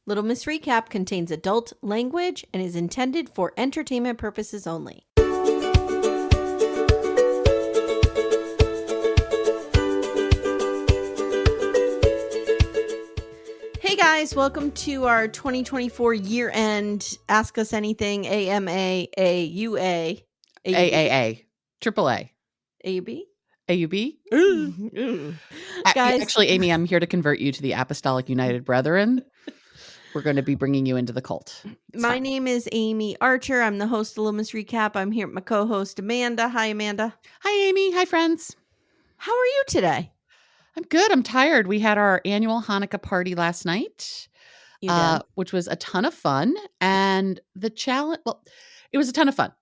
Little Miss Recap contains adult language and is intended for entertainment purposes only. Hey guys, welcome to our 2024 year-end Ask Us Anything AMA AUA AAA Triple A AUB AUB. Guys, actually, Amy, I'm here to convert you to the Apostolic United Brethren. We're going to be bringing you into the cult. My name is Amy Archer. I'm the host of Little Miss Recap. I'm here with my co-host Amanda. Hi, Amanda. Hi, Amy. Hi, friends. How are you today? I'm good. I'm tired. We had our annual Hanukkah party last night, which was a ton of fun. And the challenge, well, it was a ton of fun.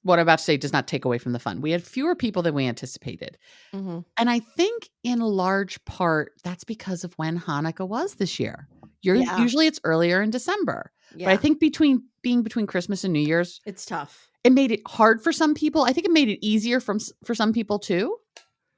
What I'm about to say does not take away from the fun. We had fewer people than we anticipated. Mm-hmm. And I think in large part, that's because of when Hanukkah was this year. Usually it's earlier in December. Yeah. But I think being between Christmas and New Year's, it's tough. It made it hard for some people. I think it made it easier for some people too.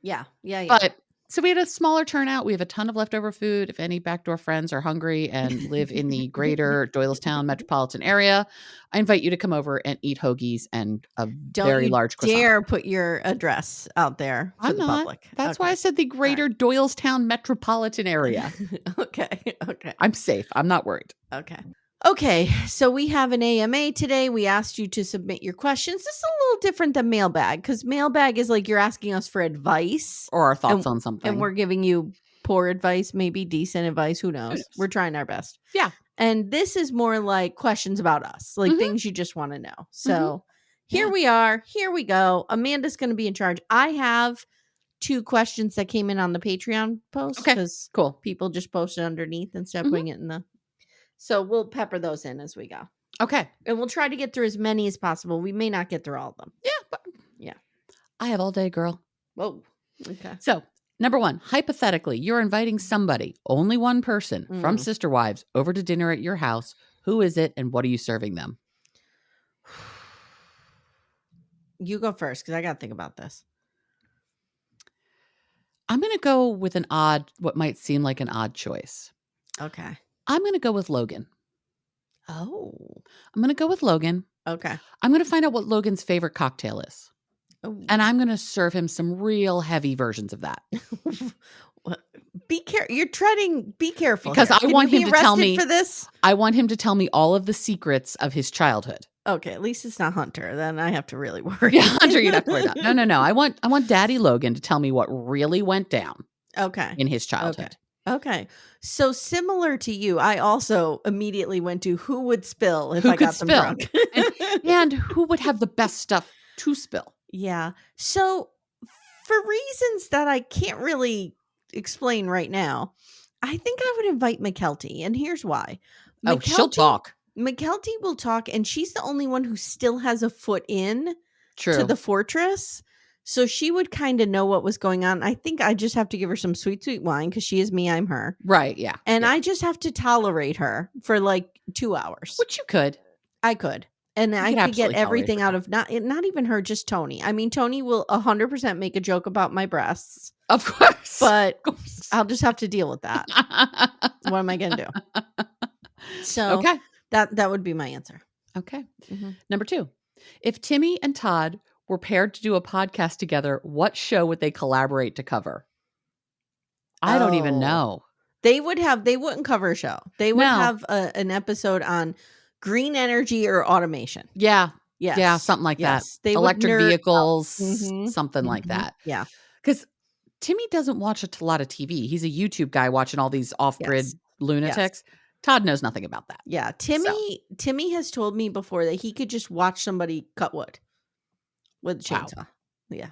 Yeah. But so we had a smaller turnout. We have a ton of leftover food. If any backdoor friends are hungry and live in the greater Doylestown metropolitan area, I invite you to come over and eat hoagies and a very large croissant. Don't dare put your address out there for the public. That's why I said the greater Doylestown metropolitan area. Okay. I'm safe. I'm not worried. Okay, so we have an AMA today. We asked you to submit your questions. This is a little different than mailbag because mailbag is like you're asking us for advice or our thoughts on something. And we're giving you poor advice, maybe decent advice. Who knows? We're trying our best. Yeah. And this is more like questions about us, like things you just want to know. So here we are. Here we go. Amanda's going to be in charge. I have 2 questions that came in on the Patreon post. Okay, cool. People just posted underneath instead of putting it in the... So we'll pepper those in as we go. Okay. And we'll try to get through as many as possible. We may not get through all of them. Yeah. I have all day, girl. Whoa. Okay. So, number 1, hypothetically, you're inviting somebody, only one person from Sister Wives, over to dinner at your house. Who is it and what are you serving them? You go first because I got to think about this. I'm going to go with what might seem like an odd choice. Okay. I'm going to go with Logan. Oh. I'm going to go with Logan. Okay. I'm going to find out what Logan's favorite cocktail is. Oh. And I'm going to serve him some real heavy versions of that. Be careful. You're treading. Be careful. Because I want him to tell me for this. I want him to tell me all of the secrets of his childhood. Okay, at least it's not Hunter. Then I have to really worry. Yeah, Hunter, you don't have to worry about. No. I want Daddy Logan to tell me what really went down. Okay. In his childhood. Okay. So similar to you, I also immediately went to who would spill if I got them drunk. and who would have the best stuff to spill. Yeah. So for reasons that I can't really explain right now, I think I would invite McKelty. And here's why. She'll talk. McKelty will talk, and she's the only one who still has a foot in to the fortress. So she would kind of know what was going on. I think I just have to give her some sweet, sweet wine because she is me, I'm her. Right, yeah. And I just have to tolerate her for like 2 hours. Which you could. I could. And I could get everything out of not even her, just Tony. I mean, Tony will 100% make a joke about my breasts. Of course. But I'll just have to deal with that. What am I going to do? So that would be my answer. Okay. Mm-hmm. Number 2, if Timmy and Todd were paired to do a podcast together, what show would they collaborate to cover? I don't even know. They wouldn't cover a show. They would have an episode on green energy or automation. Yeah. Yes. Yeah. Something like that. They electric vehicles, something like that. Yeah. Because Timmy doesn't watch a lot of TV. He's a YouTube guy watching all these off-grid lunatics. Yes. Todd knows nothing about that. Yeah. Timmy has told me before that he could just watch somebody cut wood with a chainsaw. Wow. Yeah.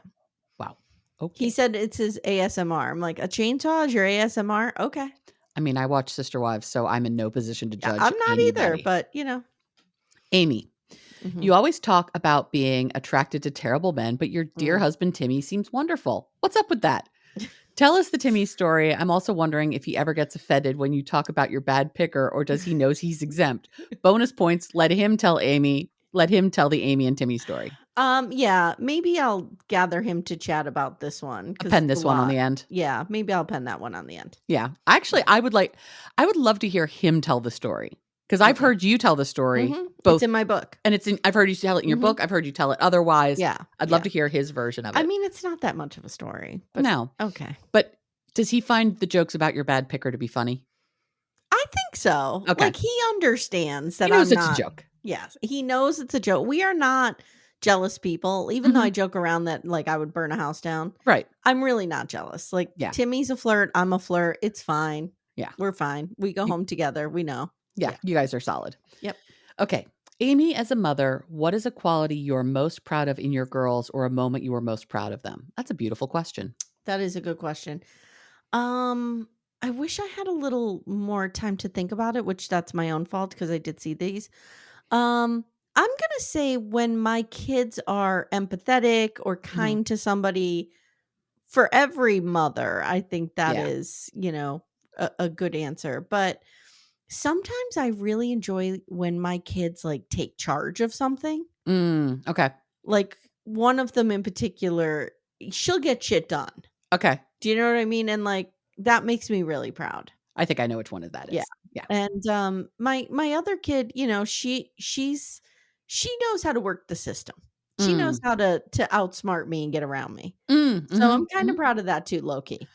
Wow. Okay. He said it's his ASMR. I'm like, a chainsaw is your ASMR? Okay. I mean, I watch Sister Wives, so I'm in no position to judge. I'm not either, but Amy, you always talk about being attracted to terrible men, but your dear husband, Timmy, seems wonderful. What's up with that? Tell us the Timmy story. I'm also wondering if he ever gets offended when you talk about your bad picker, or does he knows he's exempt? Bonus points. Let him tell the Amy and Timmy story. Yeah, maybe I'll gather him to chat about this one. Pen this one on the end. Yeah, maybe I'll pen that one on the end. Yeah. Actually, I would love to hear him tell the story. Because I've heard you tell the story. Both, it's in my book. And I've heard you tell it in your book. I've heard you tell it otherwise. Yeah. I'd love to hear his version of it. I mean, it's not that much of a story. But no. Okay. But does he find the jokes about your bad picker to be funny? I think so. Okay. Like, he understands that he knows it's a joke. Yes. He knows it's a joke. We are not jealous people, even though I joke around that, like, I would burn a house down. Right. I'm really not jealous. Like, Timmy's a flirt. I'm a flirt. It's fine. Yeah. We're fine. We go home together. We know. Yeah. You guys are solid. Yep. Okay. Amy, as a mother, what is a quality you're most proud of in your girls or a moment you were most proud of them? That's a beautiful question. That is a good question. I wish I had a little more time to think about it, which that's my own fault because I did see these. I'm going to say when my kids are empathetic or kind to somebody. For every mother, I think that is, a good answer. But sometimes I really enjoy when my kids like take charge of something. Okay. Like one of them in particular, she'll get shit done. Okay. Do you know what I mean? And like that makes me really proud. I think I know which one of that is. Yeah. And my other kid, she knows how to work the system. She knows how to outsmart me and get around me. So I'm kind of proud of that too, low-key.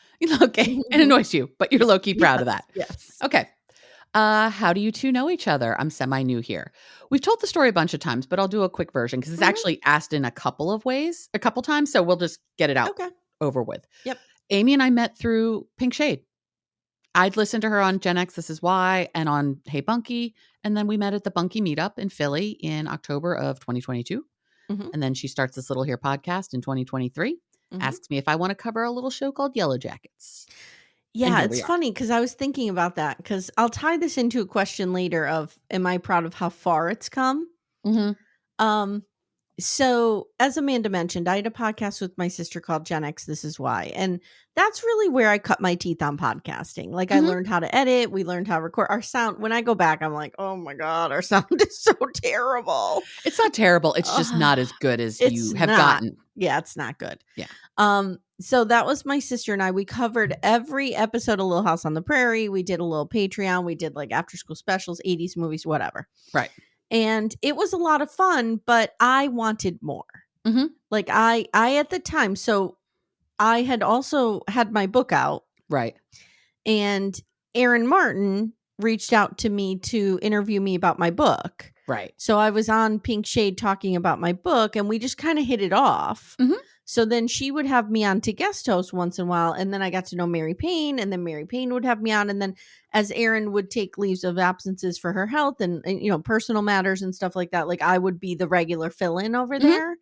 Okay. It annoys you, but you're low-key proud of that. Yes. Okay. How do you two know each other? I'm semi-new here. We've told the story a bunch of times, but I'll do a quick version because it's actually asked in a couple of ways, a couple times. So we'll just get it out over with. Yep. Amy and I met through Pink Shade. I'd listened to her on Gen X, This Is Why, and on Hey Bunky. And then we met at the Bunky meetup in Philly in October of 2022. And then she starts this Little Hair podcast in 2023. Asks me if I want to cover a little show called Yellow Jackets. Yeah, it's funny because I was thinking about that because I'll tie this into a question later of, am I proud of how far it's come? So as Amanda mentioned, I had a podcast with my sister called Gen X, This Is Why. And that's really where I cut my teeth on podcasting. Like I learned how to edit. We learned how to record our sound. When I go back, I'm like, oh my God, our sound is so terrible. It's not terrible. It's just not as good as you have gotten. Yeah, it's not good. Yeah. So that was my sister and I. We covered every episode of Little House on the Prairie. We did a little Patreon. We did like after school specials, 80s movies, whatever. Right. And it was a lot of fun, but I wanted more. Like I at the time, so I had also had my book out. Right. And Aaron Martin reached out to me to interview me about my book. Right. So I was on Pink Shade talking about my book and we just kind of hit it off. So then she would have me on to guest host once in a while. And then I got to know Mary Payne, and then Mary Payne would have me on. And then as Erin would take leaves of absences for her health and personal matters and stuff like that, like I would be the regular fill-in over there.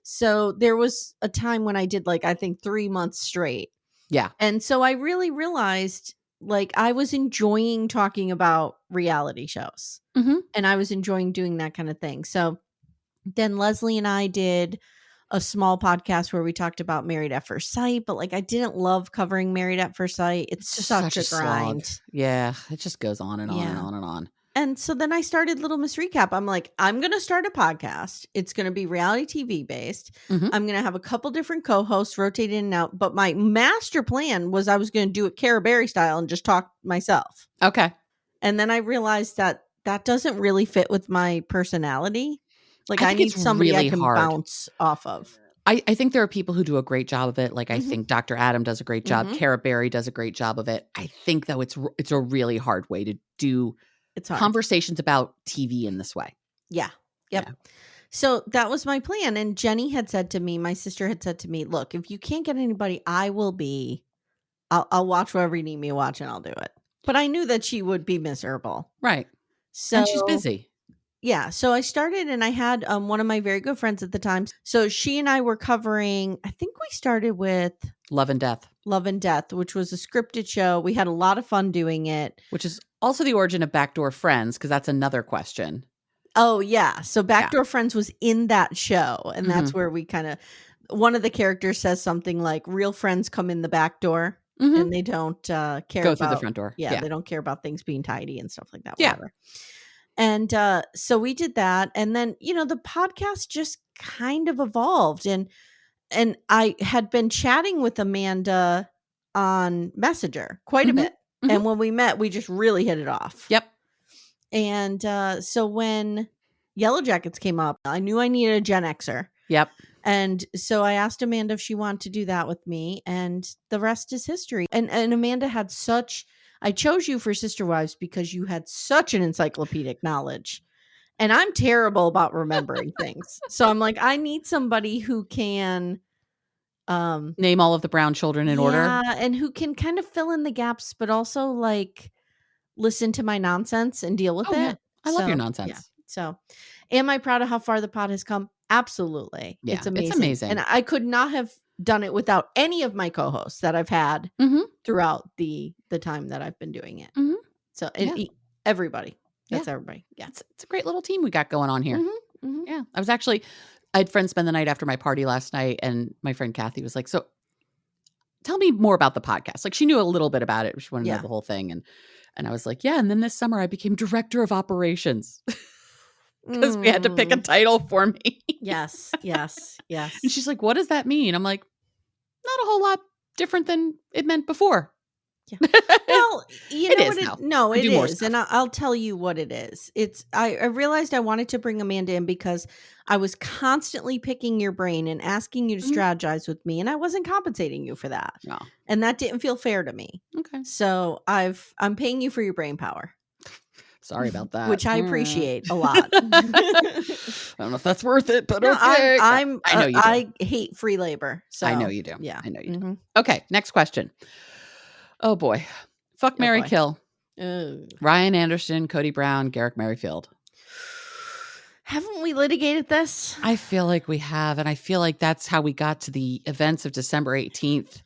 So there was a time when I did like, I think 3 months straight. Yeah. And so I really realized like I was enjoying talking about reality shows and I was enjoying doing that kind of thing. So then Leslie and I did a small podcast where we talked about Married at First Sight, but like I didn't love covering Married at First Sight. It's just such a grind. Slog. Yeah, it just goes on and on and on and on. And so then I started Little Miss Recap. I'm like, I'm going to start a podcast. It's going to be reality TV based. I'm going to have a couple different co-hosts rotate in and out. But my master plan was I was going to do it Cara Berry style and just talk myself. Okay. And then I realized that doesn't really fit with my personality. Like I need somebody really I can bounce off of. I think there are people who do a great job of it. Like I think Dr. Adam does a great job. Cara Berry does a great job of it. I think though it's a really hard way to do conversations about TV in this way. Yeah. Yep. Yeah. So that was my plan. And Jenny had said to me, my sister had said to me, look, if you can't get anybody, I'll watch whatever you need me to watch and I'll do it. But I knew that she would be miserable. Right. So and she's busy. Yeah. So I started and I had one of my very good friends at the time. So she and I were covering, I think we started with Love and Death, which was a scripted show. We had a lot of fun doing it. Which is also the origin of Backdoor Friends, because that's another question. Oh, yeah. So Backdoor Friends was in that show. And that's where we kind of, one of the characters says something like, real friends come in the back door and they don't care Go through the front door. Yeah, they don't care about things being tidy and stuff like that. Yeah. Whatever. And so we did that. And then, the podcast just kind of evolved. And I had been chatting with Amanda on Messenger quite a bit. And when we met, we just really hit it off. Yep. And so when Yellow Jackets came up, I knew I needed a Gen Xer. Yep. And so I asked Amanda if she wanted to do that with me, and the rest is history. And Amanda had I chose you for Sister Wives because you had such an encyclopedic knowledge. And I'm terrible about remembering things. So I'm like, I need somebody who can name all of the Brown children in order. Yeah, and who can kind of fill in the gaps, but also like listen to my nonsense and deal with it. Yeah. I love your nonsense. Yeah. So, am I proud of how far the pod has come? Absolutely. Yeah, It's amazing. it's amazing. And I could not have done it without any of my co-hosts that I've had throughout the time that I've been doing it. So, everybody. That's everybody. Yeah. It's a great little team we got going on here. Yeah. I had friends spend the night after my party last night, and my friend Kathy was like, so tell me more about the podcast. Like, she knew a little bit about it. She wanted to know the whole thing. And I was like, yeah. And then this summer I became director of operations because we had to pick a title for me. Yes. And she's like, what does that mean? I'm like, not a whole lot different than it meant before. Yeah. Well, it is. And I'll tell you what it is. I realized I wanted to bring Amanda in because I was constantly picking your brain and asking you to strategize with me, and I wasn't compensating you for that. No. And that didn't feel fair to me. Okay. So I'm paying you for your brain power. Sorry about that. Which I appreciate a lot. I don't know if that's worth it, but okay. I know you do. I hate free labor. So I know you do. Yeah. I know you do. Okay, next question. Oh boy. Fuck, marry, kill. Ryan Anderson, Cody Brown, Garrick Merrifield. Haven't we litigated this? I feel like we have, and I feel like that's how we got to the events of December 18th.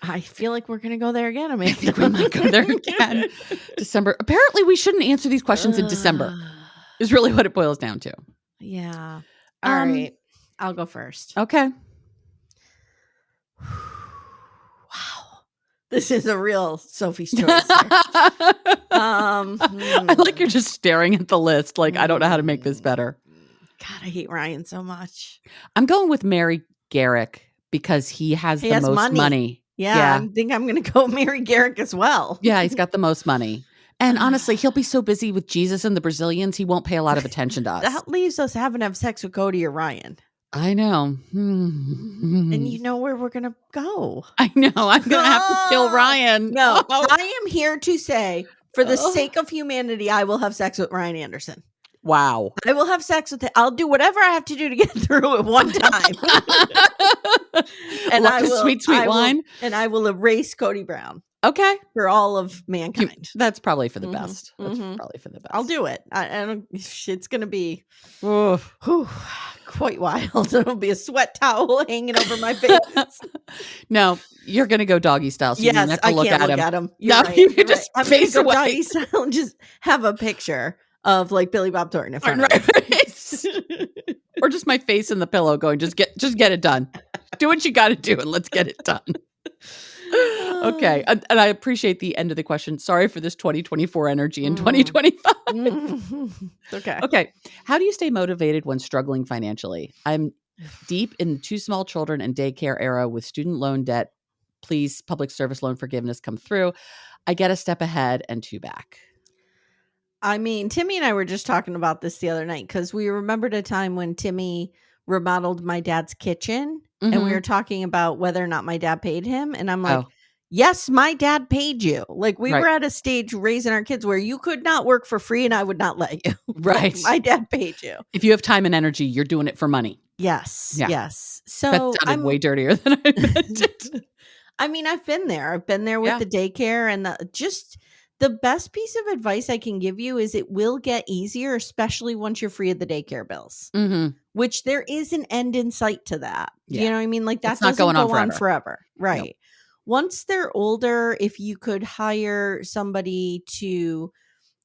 I feel like we're going to go there again. I think we might go there again. December. Apparently, we shouldn't answer these questions in December. Is really what it boils down to. Yeah. All right. I'll go first. Okay. This is a real Sophie's choice. I like you're just staring at the list. Like, I don't know how to make this better. God, I hate Ryan so much. I'm going with marry Garrick because he has the most money. Yeah, I think I'm going to go marry Garrick as well. Yeah, he's got the most money. And honestly, he'll be so busy with Jesus and the Brazilians, he won't pay a lot of attention to us. That leaves us having to have sex with Cody or Ryan. I know. And you know where we're going to go. I know. I'm going to have to kill Ryan. No, I am here to say, for the sake of humanity, I will have sex with Ryan Anderson. Wow. I will have sex with him. I'll do whatever I have to do to get through it one time. And I will, sweet wine. And I will erase Cody Brown. Okay. For all of mankind. That's probably for the best. That's probably for the best. I'll do it. I don't, it's going to be quite wild. It'll be a sweat towel hanging over my face. No, you're going to go doggy style. So yes, you have to I look can't at look him. at him. No, right, you can just I'm face gonna go away. doggy style and just have a picture of like Billy Bob Thornton in front of me. Or just my face in the pillow going, just get it done. Do what you got to do and let's get it done. Okay. And I appreciate the end of the question. Sorry for this 2024 energy in 2025. Okay. How do you stay motivated when struggling financially? I'm deep in the 2 small children and daycare era with student loan debt. Please, public service loan forgiveness come through. I get a step ahead and 2 back. I mean, Timmy and I were just talking about this the other night because we remembered a time when Timmy remodeled my dad's kitchen and we were talking about whether or not my dad paid him. And I'm like, yes, my dad paid you. Like we were at a stage raising our kids where you could not work for free and I would not let you. Right. My dad paid you. If you have time and energy, you're doing it for money. Yes. Yeah. Yes. So that sounded way dirtier than I meant it. I mean, I've been there. I've been there with the daycare and the best piece of advice I can give you is it will get easier, especially once you're free of the daycare bills, which there is an end in sight to that. Yeah. You know what I mean? Like that doesn't go on forever. Right. Nope. Once they're older, if you could hire somebody to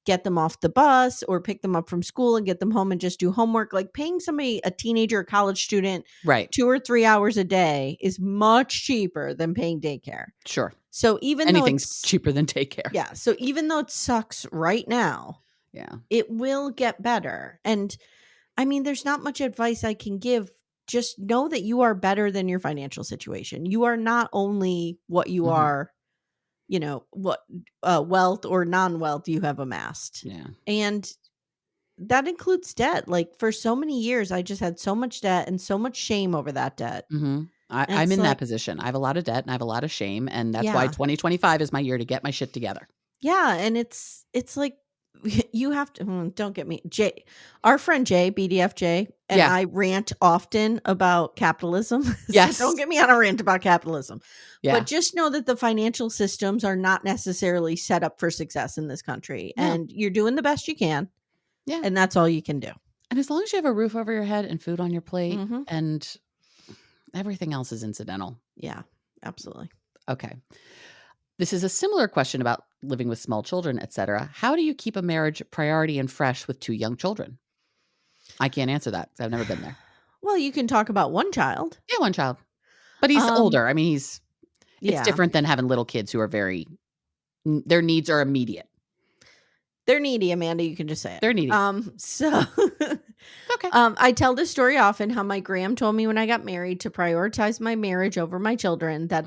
get them off the bus or pick them up from school and get them home and just do homework, like paying somebody, a teenager, a college student, 2 or 3 hours a day is much cheaper than paying daycare. Sure. So even anything's cheaper than daycare. Yeah. So even though it sucks right now, Yeah. It will get better. And I mean, there's not much advice I can give. Just know that you are better than your financial situation. You are not only what you are, what wealth or non-wealth you have amassed. Yeah. And that includes debt. Like for so many years, I just had so much debt and so much shame over that debt. Mm-hmm. I'm in that position. I have a lot of debt and I have a lot of shame. And that's why 2025 is my year to get my shit together. Yeah. And it's like, you have to, don't get me, our friend Jay, BDFJ, and I rant often about capitalism. Yes. So don't get me on a rant about capitalism. Yeah. But just know that the financial systems are not necessarily set up for success in this country. Yeah. And you're doing the best you can. Yeah. And that's all you can do. And as long as you have a roof over your head and food on your plate, and everything else is incidental. Yeah, absolutely. Okay. This is a similar question about living with small children, etc. How do you keep a marriage priority and fresh with 2 young children? I can't answer that because I've never been there. Well, you can talk about one child. Yeah, one child. But he's older. I mean, it's different than having little kids who are their needs are immediate. They're needy, Amanda. You can just say it. They're needy. Okay. I tell this story often how my gram told me when I got married to prioritize my marriage over my children, that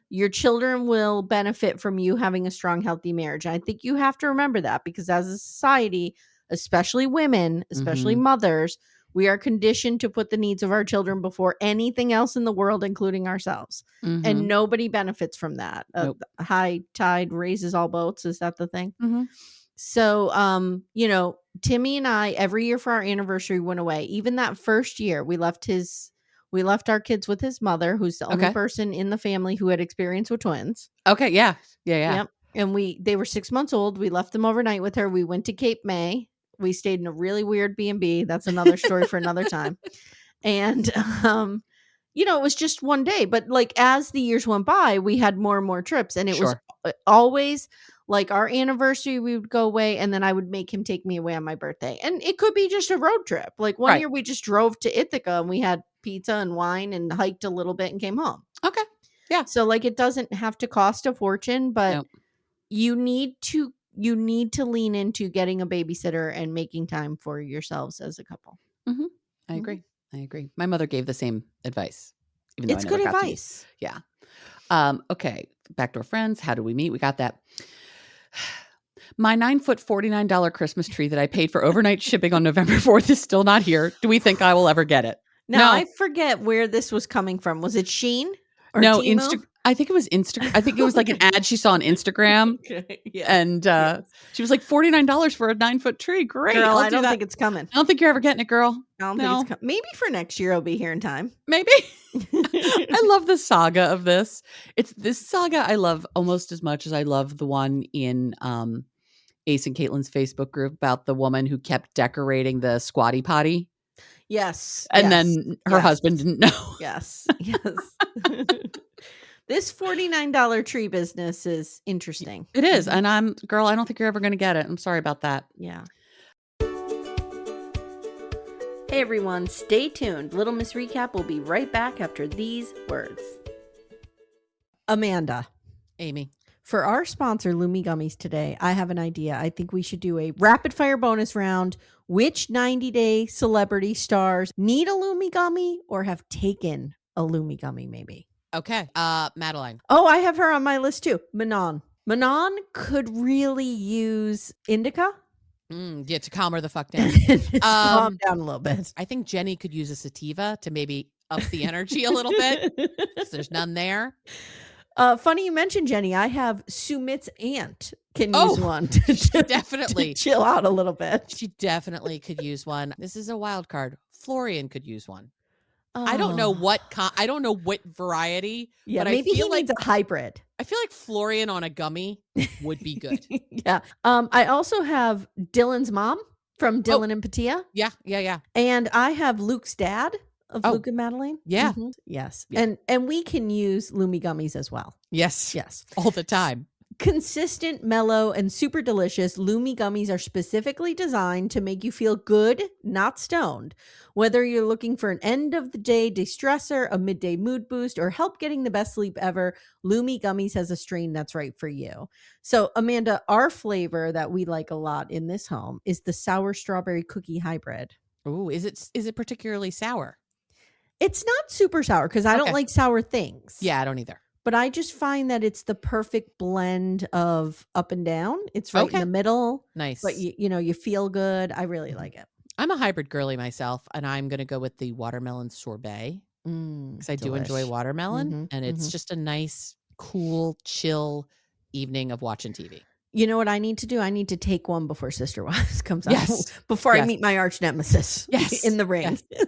your children will benefit from you having a strong, healthy marriage. And I think you have to remember that, because as a society, especially women, especially mothers, we are conditioned to put the needs of our children before anything else in the world, including ourselves. And nobody benefits from that. Nope. High tide raises all boats. Is that the thing? So, Timmy and I, every year for our anniversary, went away. Even that first year, we left our kids with his mother, who's the only person in the family who had experience with twins. Okay. Yeah. Yep. And they were 6 months old. We left them overnight with her. We went to Cape May. We stayed in a really weird B&B. That's another story for another time. And, it was just one day, but like as the years went by, we had more and more trips, and it was always like our anniversary, we would go away, and then I would make him take me away on my birthday. And it could be just a road trip. Like one year we just drove to Ithaca and we had pizza and wine and hiked a little bit and came home. Okay. Yeah. So like it doesn't have to cost a fortune, but you need to lean into getting a babysitter and making time for yourselves as a couple. I agree. My mother gave the same advice. Even though it's good advice. Yeah. Okay. Backdoor friends. How do we meet? We got that. My 9-foot $49 Christmas tree that I paid for overnight shipping on November 4th is still not here. Do we think I will ever get it? No. I forget where this was coming from. Was it Shein? Or no, I think it was Instagram. I think it was like an ad she saw on Instagram. And she was like $49 for a 9-foot tree. Great. Girl, I don't think it's coming. I don't think you're ever getting it, girl. I don't think it's coming. Maybe for next year it'll be here in time. Maybe. I love the saga of this. It's this saga I love almost as much as I love the one in Ace and Caitlin's Facebook group about the woman who kept decorating the squatty potty. Yes. And then her husband didn't know. Yes. This $49 tree business is interesting. It is. And I don't think you're ever going to get it. I'm sorry about that. Yeah. Hey everyone, stay tuned. Little Miss Recap will be right back after these words. Amanda. Amy. For our sponsor, Lumi Gummies today, I have an idea. I think we should do a rapid fire bonus round. Which 90-day celebrity stars need a Lumi Gummy or have taken a Lumi Gummy maybe? Okay. Madeline. Oh, I have her on my list too. Manon. Manon could really use indica. Yeah, to calm her the fuck down. Calm down a little bit. I think Jenny could use a sativa to maybe up the energy a little bit because there's none there. Funny you mentioned Jenny. I have Sumit's aunt can use one to definitely chill out a little bit. She definitely could use one. This is a wild card. Florian could use one. I don't know what variety. Yeah, but maybe he needs a hybrid. I feel like Florian on a gummy would be good. Yeah. I also have Dylan's mom from Dylan and Patia. Yeah. And I have Luke's dad of Luke and Madeline. Yeah. Mm-hmm. Yes. Yeah. And we can use Lumi Gummies as well. Yes. All the time. Consistent, mellow, and super delicious, Lumi gummies are specifically designed to make you feel good, not stoned. Whether you're looking for an end-of-the-day de-stressor, a midday mood boost, or help getting the best sleep ever, Lumi gummies has a strain that's right for you. So, Amanda, our flavor that we like a lot in this home is the sour strawberry cookie hybrid. Ooh, is it particularly sour? It's not super sour because I don't like sour things. Yeah, I don't either. But I just find that it's the perfect blend of up and down. It's right in the middle. Nice. But you feel good. I really like it. I'm a hybrid girly myself, and I'm going to go with the watermelon sorbet because I do enjoy watermelon, and it's just a nice, cool, chill evening of watching TV. You know what I need to do? I need to take one before Sister Wives comes out. Before I meet my arch nemesis in the ring. Yes.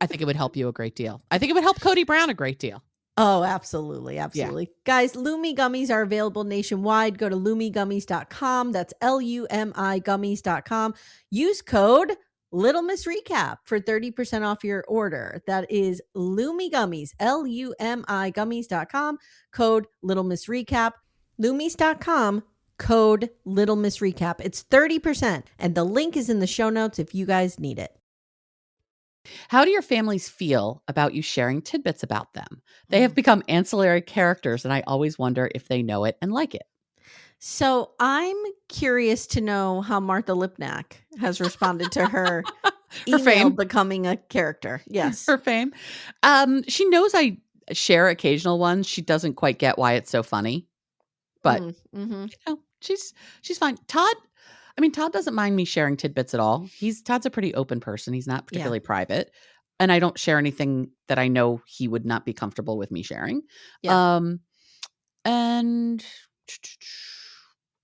I think it would help you a great deal. I think it would help Cody Brown a great deal. Oh, absolutely. Absolutely. Yeah. Guys, Lumi gummies are available nationwide. Go to lumigummies.com. That's LUMI gummies.com. Use code Little Miss Recap for 30% off your order. That is Lumi Gummies, LUMI gummies.com. Code Little Miss Recap. Lumis.com. Code Little Miss Recap. It's 30%. And the link is in the show notes if you guys need it. How do your families feel about you sharing tidbits about them? They have become ancillary characters, and I always wonder if they know it and like it. So I'm curious to know how Martha Lipnack has responded to her fame becoming a character. Yes. Her fame. She knows I share occasional ones. She doesn't quite get why it's so funny, but she's fine. Todd doesn't mind me sharing tidbits at all. Todd's a pretty open person. He's not particularly private. And I don't share anything that I know he would not be comfortable with me sharing. Yeah. And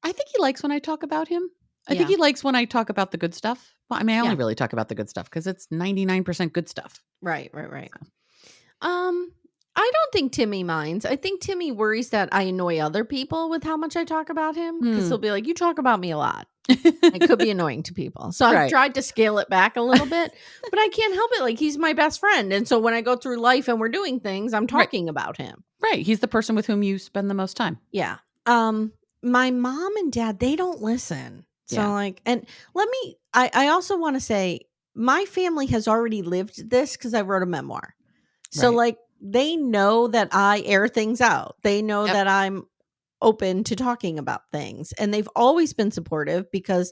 I think he likes when I talk about him. I think he likes when I talk about the good stuff. Well, I only really talk about the good stuff because it's 99% good stuff. Right. So. I don't think Timmy minds. I think Timmy worries that I annoy other people with how much I talk about him because he'll be like, you talk about me a lot. It could be annoying to people. So I've tried to scale it back a little bit, but I can't help it. Like, he's my best friend. And so when I go through life and we're doing things, I'm talking about him. Right. He's the person with whom you spend the most time. Yeah. My mom and dad, they don't listen. So and I also want to say my family has already lived this because I wrote a memoir. So they know that I air things out. They know that I'm open to talking about things. And they've always been supportive because,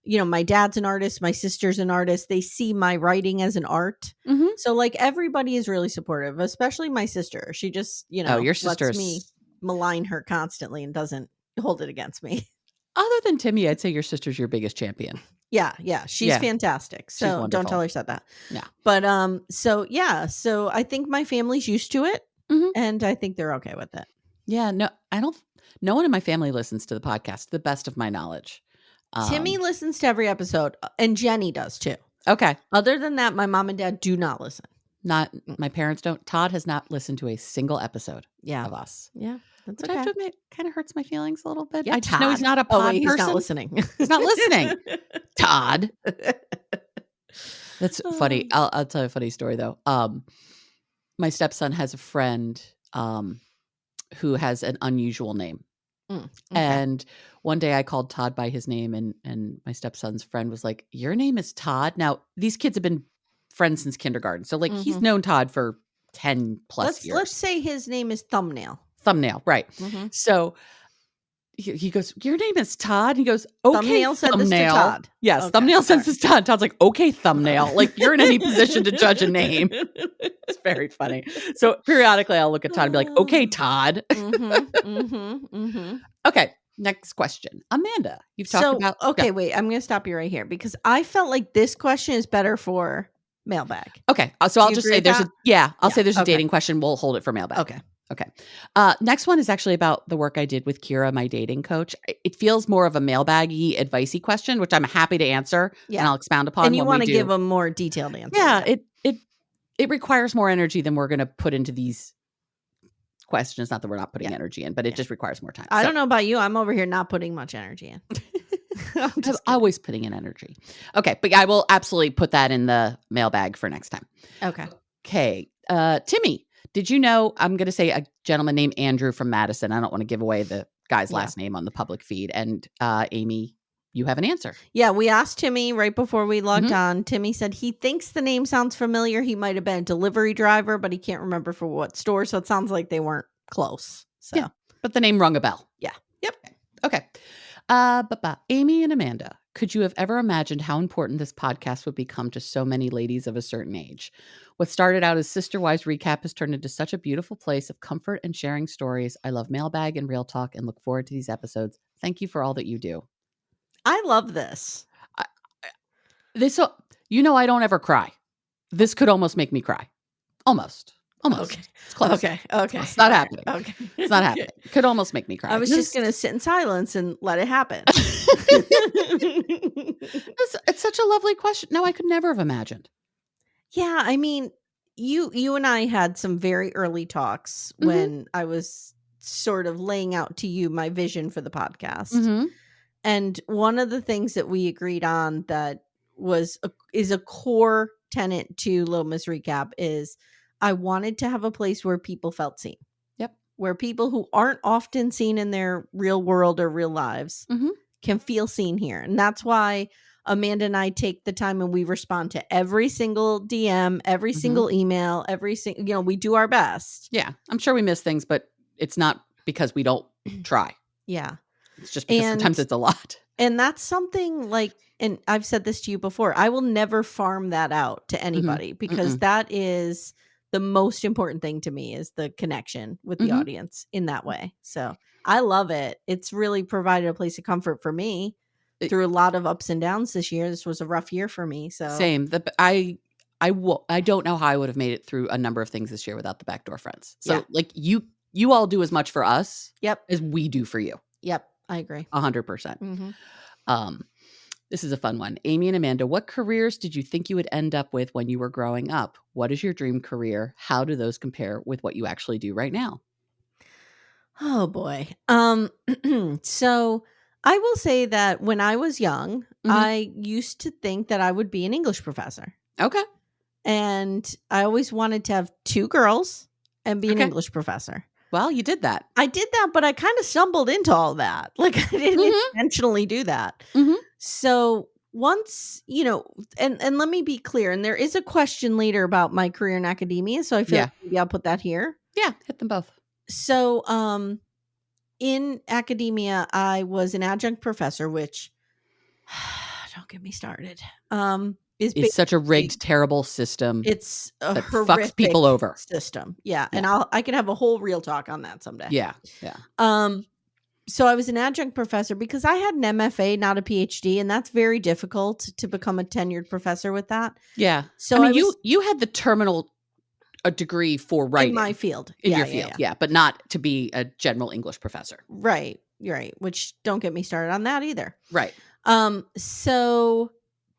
my dad's an artist. My sister's an artist. They see my writing as an art. Mm-hmm. So everybody is really supportive, especially my sister. She just, your sister lets me malign her constantly and doesn't hold it against me. Other than Timmy, I'd say your sister's your biggest champion. Yeah. She's fantastic. So don't tell her I said that. Yeah. But so I think my family's used to it and I think they're okay with it. Yeah, no one in my family listens to the podcast, to the best of my knowledge. Timmy listens to every episode and Jenny does too. Okay. Other than that, my mom and dad do not listen. Not my parents don't. Todd has not listened to a single episode of us. Yeah. That's Which I have to admit kind of hurts my feelings a little bit. Yeah, I just know he's not a pod person. He's not listening. He's not listening. Todd. That's funny. I'll tell you a funny story though. My stepson has a friend who has an unusual name. Okay. And one day I called Todd by his name and my stepson's friend was like, "Your name is Todd?" Now, these kids have been friends since kindergarten. So he's known Todd for 10 plus years. Let's say his name is Thumbnail, right. Mm-hmm. So he goes, "Your name is Todd?" He goes, "Okay, Thumbnail said this to Todd." Yes, okay, Thumbnail says this to Todd. Todd's like, "Okay, Thumbnail." Like, you're in any position to judge a name. It's very funny. So periodically I'll look at Todd and be like, "Okay, Todd." Okay, next question. Amanda, you've talked about... Okay, wait. I'm going to stop you right here because I felt like this question is better for mailbag. Okay, so I'll just say there's a dating question. We'll hold it for mailbag. Okay. Next one is actually about the work I did with Kira, my dating coach. It feels more of a mailbaggy, advicey question, which I'm happy to answer and I'll expound upon. And you want to give a more detailed answer. Yeah, it requires more energy than we're going to put into these questions. Not that we're not putting energy in, but it just requires more time. I don't know about you. I'm over here not putting much energy in. I'm always putting in energy. Okay, but I will absolutely put that in the mailbag for next time. Okay. Timmy, did you know, I'm going to say a gentleman named Andrew from Madison. I don't want to give away the guy's last name on the public feed. And Amy, you have an answer. Yeah, we asked Timmy right before we logged on. Timmy said he thinks the name sounds familiar. He might have been a delivery driver, but he can't remember for what store. So it sounds like they weren't close. So yeah, but the name rung a bell. Yeah. Yep. Okay. Amy and Amanda, could you have ever imagined how important this podcast would become to so many ladies of a certain age? What started out as Sister Wives Recap has turned into such a beautiful place of comfort and sharing stories. I love Mailbag and Real Talk and look forward to these episodes. Thank you for all that you do. I love this. I don't ever cry. This could almost make me cry. Almost. Okay. It's close. Okay. It's not happening. Okay. It's not happening. It could almost make me cry. I was just going to sit in silence and let it happen. It's such a lovely question. No, I could never have imagined. Yeah. I mean, you and I had some very early talks when I was sort of laying out to you my vision for the podcast. And one of the things that we agreed on that is a core tenet to Little Miss Recap is I wanted to have a place where people felt seen. Yep. Where people who aren't often seen in their real world or real lives can feel seen here. And that's why Amanda and I take the time and we respond to every single DM, every single email, we do our best. Yeah. I'm sure we miss things, but it's not because we don't try. Yeah. It's just because sometimes it's a lot. And that's something like, and I've said this to you before, I will never farm that out to anybody because that is the most important thing to me is the connection with the audience in that way. So I love it. It's really provided a place of comfort for me through a lot of ups and downs this year. This was a rough year for me. So same. I don't know how I would have made it through a number of things this year without the Backdoor Friends. So like you all do as much for us as we do for you. Yep. I agree. 100%. This is a fun one. Amy and Amanda, what careers did you think you would end up with when you were growing up? What is your dream career? How do those compare with what you actually do right now? Oh boy. So I will say that when I was young, I used to think that I would be an English professor. Okay. And I always wanted to have 2 girls and be an English professor. Well, you did that. I did that, but I kind of stumbled into all that. Like I didn't intentionally do that. So once, and let me be clear, and there is a question later about my career in academia. So I feel like maybe I'll put that here. Yeah, hit them both. So in academia, I was an adjunct professor, which don't get me started. It's such a rigged, terrible system. It's a that fucks people over system. Yeah. And I could have a whole real talk on that someday. Yeah. So I was an adjunct professor because I had an MFA, not a PhD, and that's very difficult to become a tenured professor with that. Yeah. So you had the terminal degree for writing in my field, in your field, but not to be a general English professor. Right. You're right. Which don't get me started on that either. Right. So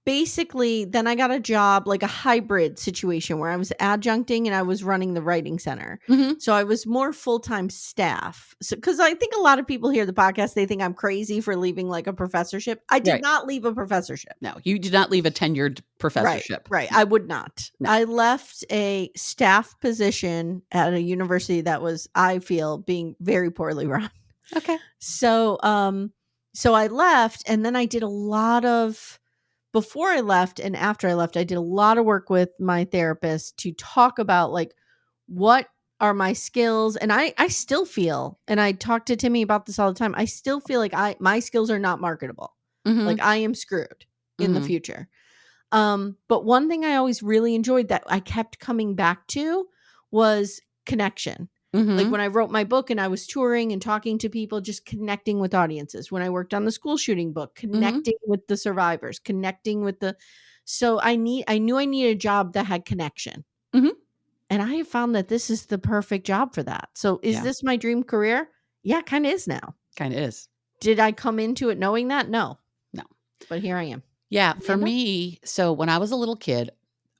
basically, then I got a job, like a hybrid situation where I was adjuncting and I was running the writing center. So I was more full-time staff. So, because I think a lot of people hear the podcast, they think I'm crazy for leaving like a professorship. I did not leave a professorship. No, you did not leave a tenured professorship. Right. I would not. No. I left a staff position at a university that was, I feel, being very poorly run. Okay. So I left, and then I did a lot of, before I left and after I left, I did a lot of work with my therapist to talk about like, what are my skills? And I still feel, and I talk to Timmy about this all the time, I still feel like my skills are not marketable. Like I am screwed in the future. But one thing I always really enjoyed that I kept coming back to was connection. Like when I wrote my book and I was touring and talking to people, just connecting with audiences. When I worked on the school shooting book, connecting with the survivors, connecting with so I knew I needed a job that had connection. And I have found that this is the perfect job for that. So is this my dream career? Yeah, kind of is now. Kind of is. Did I come into it knowing that? No. But here I am. Yeah. For me, so when I was a little kid,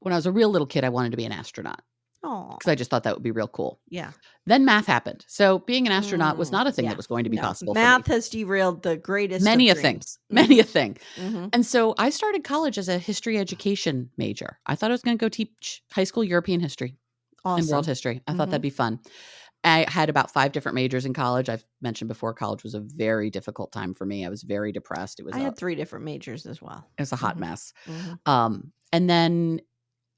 when I was a real little kid, I wanted to be an astronaut. Because I just thought that would be real cool. Yeah. Then math happened. So being an astronaut was not a thing that was going to be possible. Math has derailed the greatest many of a dreams. thing. Many a thing. And so I started college as a history education major. I thought I was going to go teach high school European history and world history. I thought that'd be fun. I had about 5 different majors in college. I've mentioned before, college was a very difficult time for me. I was very depressed. I had 3 different majors as well. It was a hot mess. Mm-hmm. And then,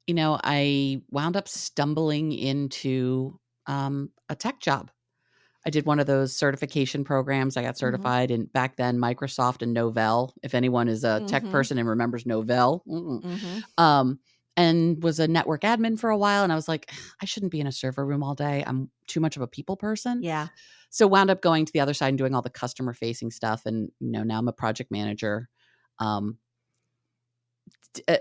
I wound up stumbling into a tech job. I did one of those certification programs. I got certified in back then Microsoft and Novell. If anyone is a tech person and remembers Novell, and was a network admin for a while. And I was like, I shouldn't be in a server room all day. I'm too much of a people person. Yeah. So wound up going to the other side and doing all the customer facing stuff. And now I'm a project manager.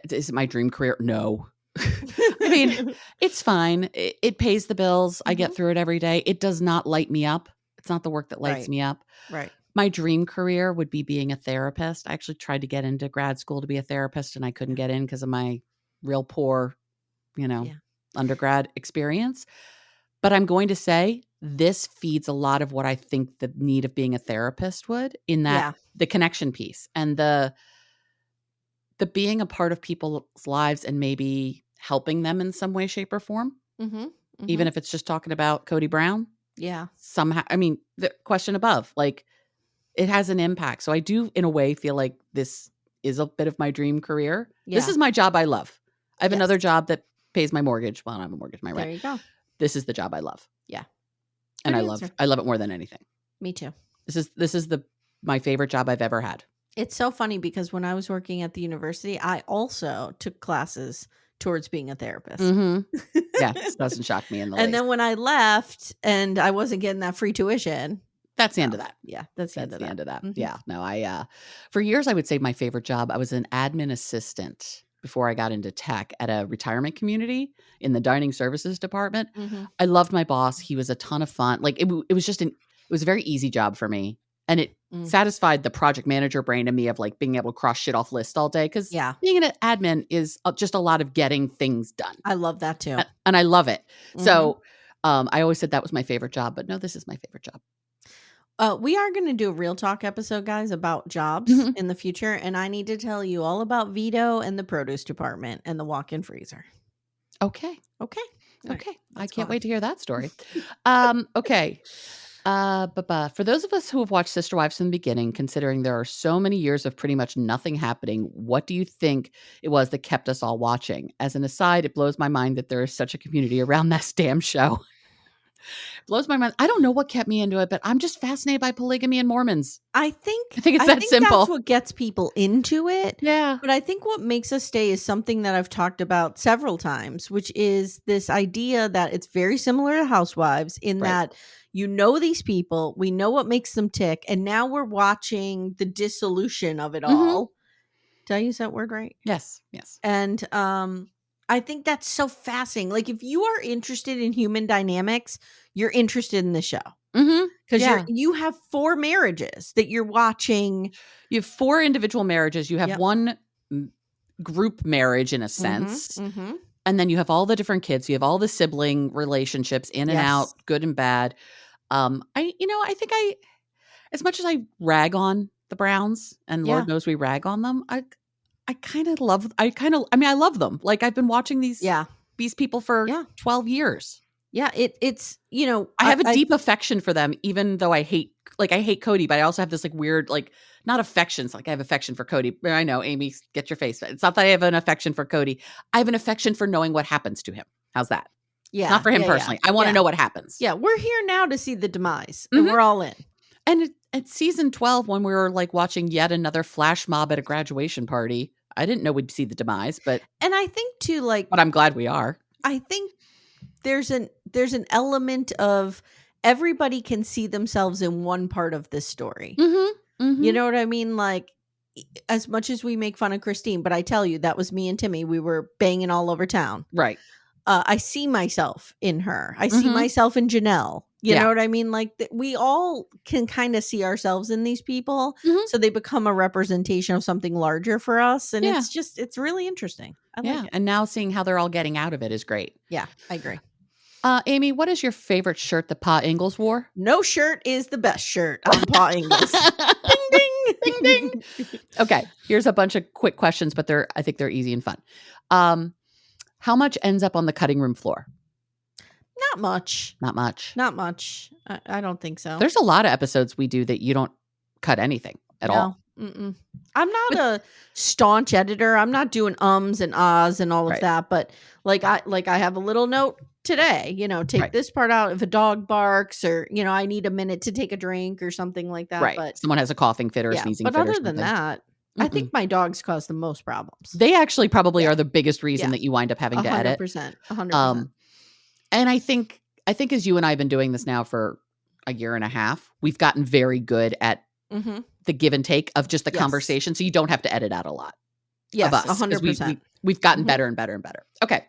Is it my dream career? No. I mean, it's fine. It pays the bills. I get through it every day. It does not light me up. It's not the work that lights me up. Right. My dream career would be being a therapist. I actually tried to get into grad school to be a therapist, and I couldn't get in because of my real poor, undergrad experience. But I'm going to say this feeds a lot of what I think the need of being a therapist would, in that the connection piece and the being a part of people's lives and maybe helping them in some way, shape, or form. Even if it's just talking about Cody Brown. Yeah. Somehow, I mean, the question above, like, it has an impact. So I do, in a way, feel like this is a bit of my dream career. Yeah. This is my job I love. I have another job that pays my mortgage. Well, I don't have a mortgage, my rent. There you go. This is the job I love. Yeah. And I love it more than anything. Me too. This is my favorite job I've ever had. It's so funny because when I was working at the university, I also took classes towards being a therapist. Yeah, this doesn't shock me in the least. And then when I left and I wasn't getting that free tuition, that's the end of that. Yeah, that's the end of that. Yeah, no, I for years I would say my favorite job. I was an admin assistant before I got into tech at a retirement community in the dining services department. I loved my boss. He was a ton of fun. Like it was a very easy job for me. And it satisfied the project manager brain in me of like being able to cross shit off lists all day. Because being an admin is just a lot of getting things done. I love that too. And I love it. So I always said that was my favorite job. But no, this is my favorite job. We are going to do a real talk episode, guys, about jobs in the future. And I need to tell you all about Vito and the produce department and the walk-in freezer. Okay. Right, I can't wait to hear that story. Okay. But for those of us who have watched Sister Wives from the beginning, considering there are so many years of pretty much nothing happening, what do you think it was that kept us all watching? As an aside, it blows my mind that there is such a community around this damn show. Blows my mind. I don't know what kept me into it, but I'm just fascinated by polygamy and Mormons. I think it's that simple. That's what gets people into it. Yeah. But I think what makes us stay is something that I've talked about several times, which is this idea that it's very similar to Housewives in that these people, we know what makes them tick, and now we're watching the dissolution of it all. Did I use that word right? Yes. And I think that's so fascinating. Like, if you are interested in human dynamics, you're interested in the show. Because you have 4 marriages that you're watching. You have 4 individual marriages. You have one group marriage in a sense. And then you have all the different kids. You have all the sibling relationships in and out, good and bad. I think as much as I rag on the Browns, and Lord knows we rag on them, I love them. Like, I've been watching these people for 12 years. Yeah, it's I have a deep affection for them, even though I hate Cody, but I also have this like weird, like, not affections. Like, I have affection for Cody. I know, Amy, get your face. It's not that I have an affection for Cody. I have an affection for knowing what happens to him. How's that? Yeah. Not for him personally. I want to know what happens. Yeah, we're here now to see the demise, and we're all in. And at season 12, when we were like watching yet another flash mob at a graduation party, I didn't know we'd see the demise, and I think too, like, but I'm glad we are. I think there's an element of everybody can see themselves in one part of this story. You know what I mean? Like, as much as we make fun of Christine, but I tell you, that was me and Timmy. We were banging all over town. Right. I see myself in her. I see myself in Janelle. You know what I mean? Like, we all can kind of see ourselves in these people. So they become a representation of something larger for us. And it's really interesting. I like it. And now seeing how they're all getting out of it is great. Yeah, I agree. Amy, what is your favorite shirt that Pa Ingalls wore? No shirt is the best shirt on Pa Ingalls. Ding, ding. Ding, ding. Okay, here's a bunch of quick questions, but I think they're easy and fun. How much ends up on the cutting room floor? Not much. Not much. Not much. I don't think so. There's a lot of episodes we do that you don't cut anything at all. Mm-mm. I'm not a staunch editor. I'm not doing ums and ahs and all of that. But I have a little note today, take this part out if a dog barks or, I need a minute to take a drink or something like that. Right. But someone has a coughing fit or a sneezing fit. But other than that, I think my dogs cause the most problems. They actually probably are the biggest reason that you wind up having to edit. 100%. And I think as you and I have been doing this now for a year and a half, we've gotten very good at the give and take of just the conversation. So you don't have to edit out a lot. Yes, of us, 100%. We've gotten better and better and better. Okay.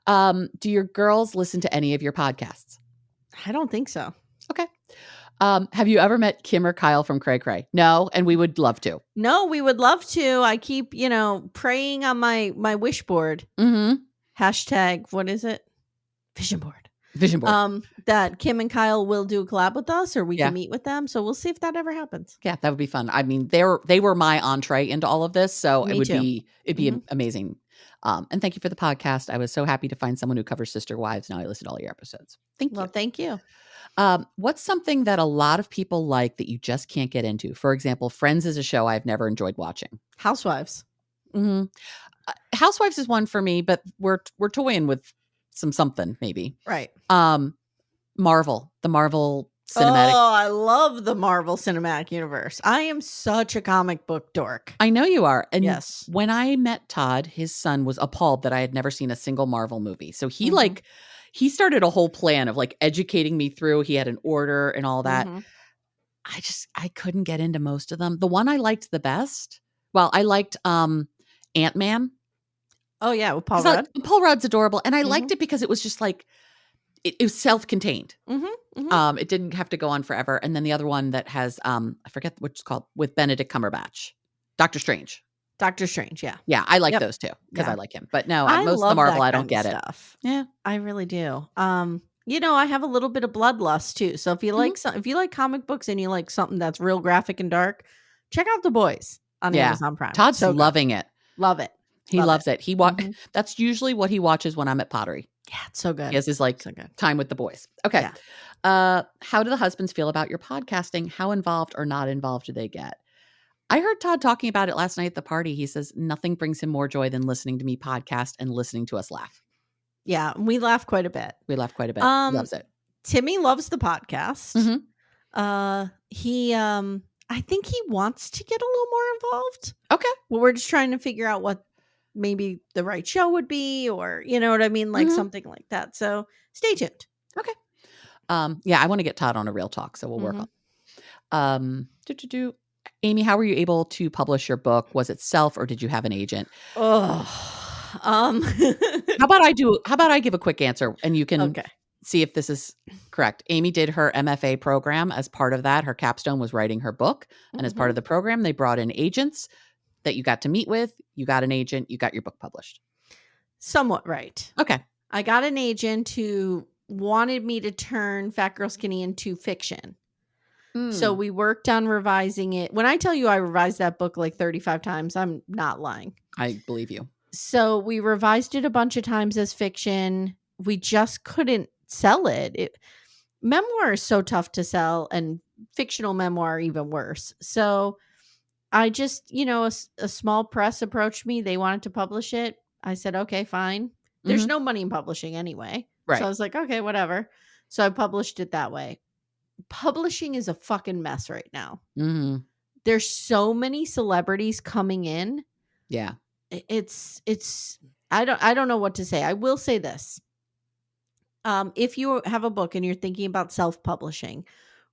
Do your girls listen to any of your podcasts? I don't think so. Okay. Have you ever met Kim or Kyle from Cray Cray? No, and we would love to. No, we would love to. I keep, praying on my wish board. Hashtag, what is it? Vision board. That Kim and Kyle will do a collab with us, or we can meet with them. So we'll see if that ever happens. Yeah, that would be fun. I mean, they were my entree into all of this, so it'd be amazing. And thank you for the podcast. I was so happy to find someone who covers Sister Wives. Now I listen to all your episodes. Thank you. Well, thank you. What's something that a lot of people like that you just can't get into? For example, Friends is a show I've never enjoyed watching. Housewives. Housewives is one for me, but we're toying with something maybe. Right. Marvel, the Marvel cinematic. Oh, I love the Marvel Cinematic Universe. I am such a comic book dork. I know you are. And when I met Todd, his son was appalled that I had never seen a single Marvel movie. So he he started a whole plan of educating me through. He had an order and all that. I couldn't get into most of them. The one I liked the best, I liked Ant-Man. Oh yeah, with Paul Rudd. Paul Rudd's adorable. And I liked it because it was just it was self-contained. It didn't have to go on forever. And then the other one that has, I forget what it's called, with Benedict Cumberbatch. Doctor Strange. Yeah. Yeah, I like those too because I like him. But no, most of the Marvel, I don't get it. Yeah. I really do. I have a little bit of bloodlust too. So if you like if you like comic books and you like something that's real graphic and dark, check out The Boys on Amazon Prime. Todd's loving it. Love it. He loves it. That's usually what he watches when I'm at pottery. Yeah, it's so good. He has his time with the boys. Okay. Yeah. How do the husbands feel about your podcasting? How involved or not involved do they get? I heard Todd talking about it last night at the party. He says nothing brings him more joy than listening to me podcast and listening to us laugh. Yeah, we laugh quite a bit. He loves it. Timmy loves the podcast. I think he wants to get a little more involved. Okay. Well, we're just trying to figure out what maybe the right show would be, or you know what I mean, something like that. So stay tuned. Okay. I want to get Todd on a real talk, so we'll work on. Amy, how were you able to publish your book? Was it self or did you have an agent? How about I give a quick answer and you can see if this is correct. Amy did her MFA program. As part of that, her capstone was writing her book. And as part of the program, they brought in agents that you got to meet with. You got an agent. You got your book published. Somewhat right. Okay. I got an agent who wanted me to turn Fat Girl Skinny into fiction. So we worked on revising it. When I tell you I revised that book 35 times, I'm not lying. I believe you. So we revised it a bunch of times as fiction. We just couldn't sell it. Memoir is so tough to sell, and fictional memoir even worse. So I just, a small press approached me. They wanted to publish it. I said, okay, fine. There's no money in publishing anyway. Right. So I was like, okay, whatever. So I published it that way. Publishing is a fucking mess right now. There's so many celebrities coming in. Yeah. It's I don't know what to say. I will say this. If you have a book and you're thinking about self-publishing,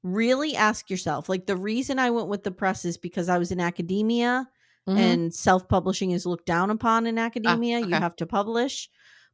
really ask yourself, the reason I went with the press is because I was in academia and self-publishing is looked down upon in academia. You have to publish.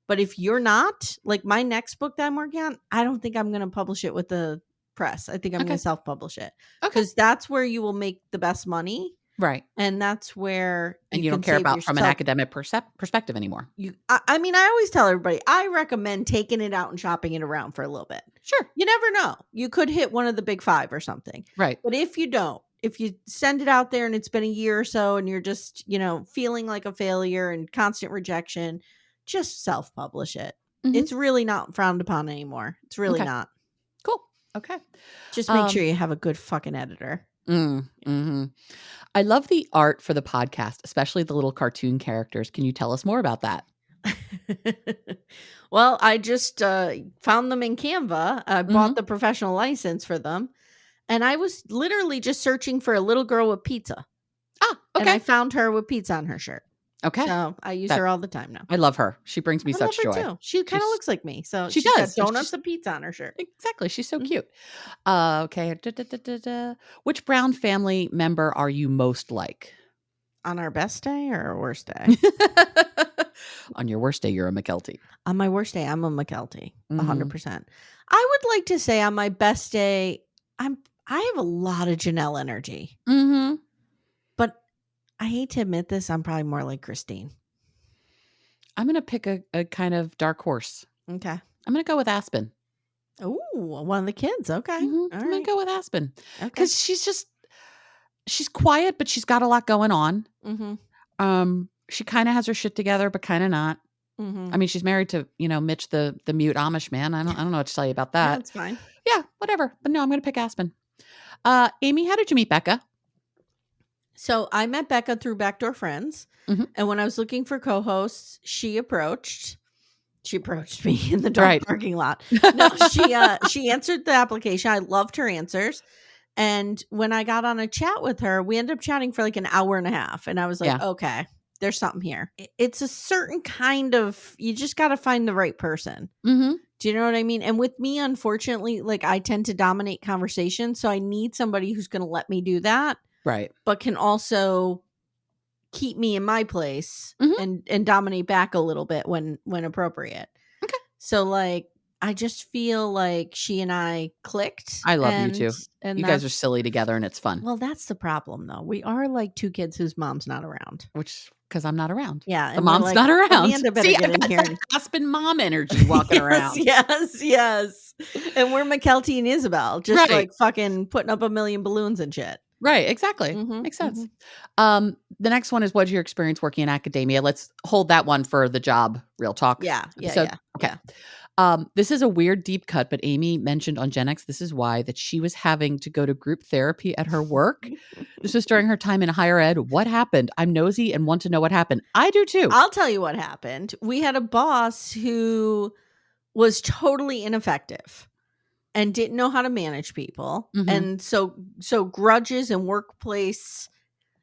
But if you're not, my next book that I'm working on, I don't think I'm going to publish it with the press. I think I'm going to self-publish it because that's where you will make the best money. Right. And that's where you don't care about from an academic perspective anymore. I mean, I always tell everybody, I recommend taking it out and shopping it around for a little bit. Sure. You never know. You could hit one of the big 5 or something. Right. But if you don't, if you send it out there and it's been a year or so and you're just, feeling like a failure and constant rejection, just self-publish it. It's really not frowned upon anymore. It's really not. Cool. Okay. Just make sure you have a good fucking editor. I love the art for the podcast, especially the little cartoon characters. Can you tell us more about that? Well, I just found them in Canva. I bought the professional license for them. And I was literally just searching for a little girl with pizza. Ah, okay. And I found her with pizza on her shirt. Okay. So I use her all the time now. I love her. She brings me such joy. Too. She kind of looks like me. So she's got donuts and pizza on her shirt. Exactly. She's so cute. Okay. Which Brown family member are you most like? On our best day or our worst day? On your worst day, you're a McKelty. On my worst day, I'm a McKelty. 100%. I would like to say on my best day, I have a lot of Janelle energy. But I hate to admit this, I'm probably more like Christine. I'm going to pick a kind of dark horse. Okay. I'm going to go with Aspen. Oh, one of the kids. Okay. I'm going to go with Aspen. Because she's quiet, but she's got a lot going on. She kind of has her shit together, but kind of not. I mean, she's married to, Mitch, the mute Amish man. I don't know what to tell you about that. That's fine. Yeah, whatever. But no, I'm going to pick Aspen. Amy, how did you meet Becca? So I met Becca through Backdoor Friends. And when I was looking for co-hosts, she approached me in the dark parking lot. No, she answered the application. I loved her answers. And when I got on a chat with her, we ended up chatting for like an hour and a half. And I was like, okay, there's something here. It's a certain kind of, you just got to find the right person. Do you know what I mean? And with me, unfortunately, like I tend to dominate conversation. So I need somebody who's going to let me do that. Right. But can also keep me in my place and dominate back a little bit when appropriate. Okay. So like, I just feel like she and I clicked. I love you too. And you guys are silly together and it's fun. Well, that's the problem though. We are like two kids whose mom's not around. Because I'm not around. Yeah. The mom's not around. Amanda better get in here. Aspen mom energy walking around. Yes. And we're McKelty and Isabel. Just like fucking putting up a million balloons and shit. Right. Exactly. Makes sense. The next one is, what's your experience working in academia? Let's hold that one for the job real talk. Yeah. Okay. This is a weird deep cut, but Amy mentioned on Gen X, this is why, that she was having to go to group therapy at her work. This was during her time in higher ed. What happened? I'm nosy and want to know what happened. I do too. I'll tell you what happened. We had a boss who was totally ineffective and didn't know how to manage people. And so grudges and workplace,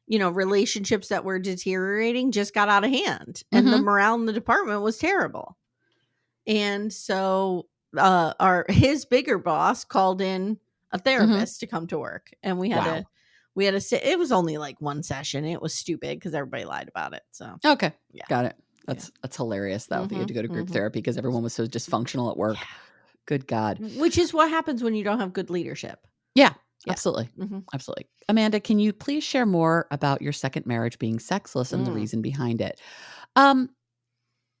relationships that were deteriorating just got out of hand. And the morale in the department was terrible. And so his bigger boss called in a therapist to come to work. And we had to sit. It was only like one session. It was stupid because everybody lied about it. So okay. Yeah. Got it. That's hilarious though. That you had to go to group therapy because everyone was so dysfunctional at work. Yeah. Good God. Which is what happens when you don't have good leadership. Yeah. Absolutely. Absolutely. Amanda, can you please share more about your second marriage being sexless and the reason behind it?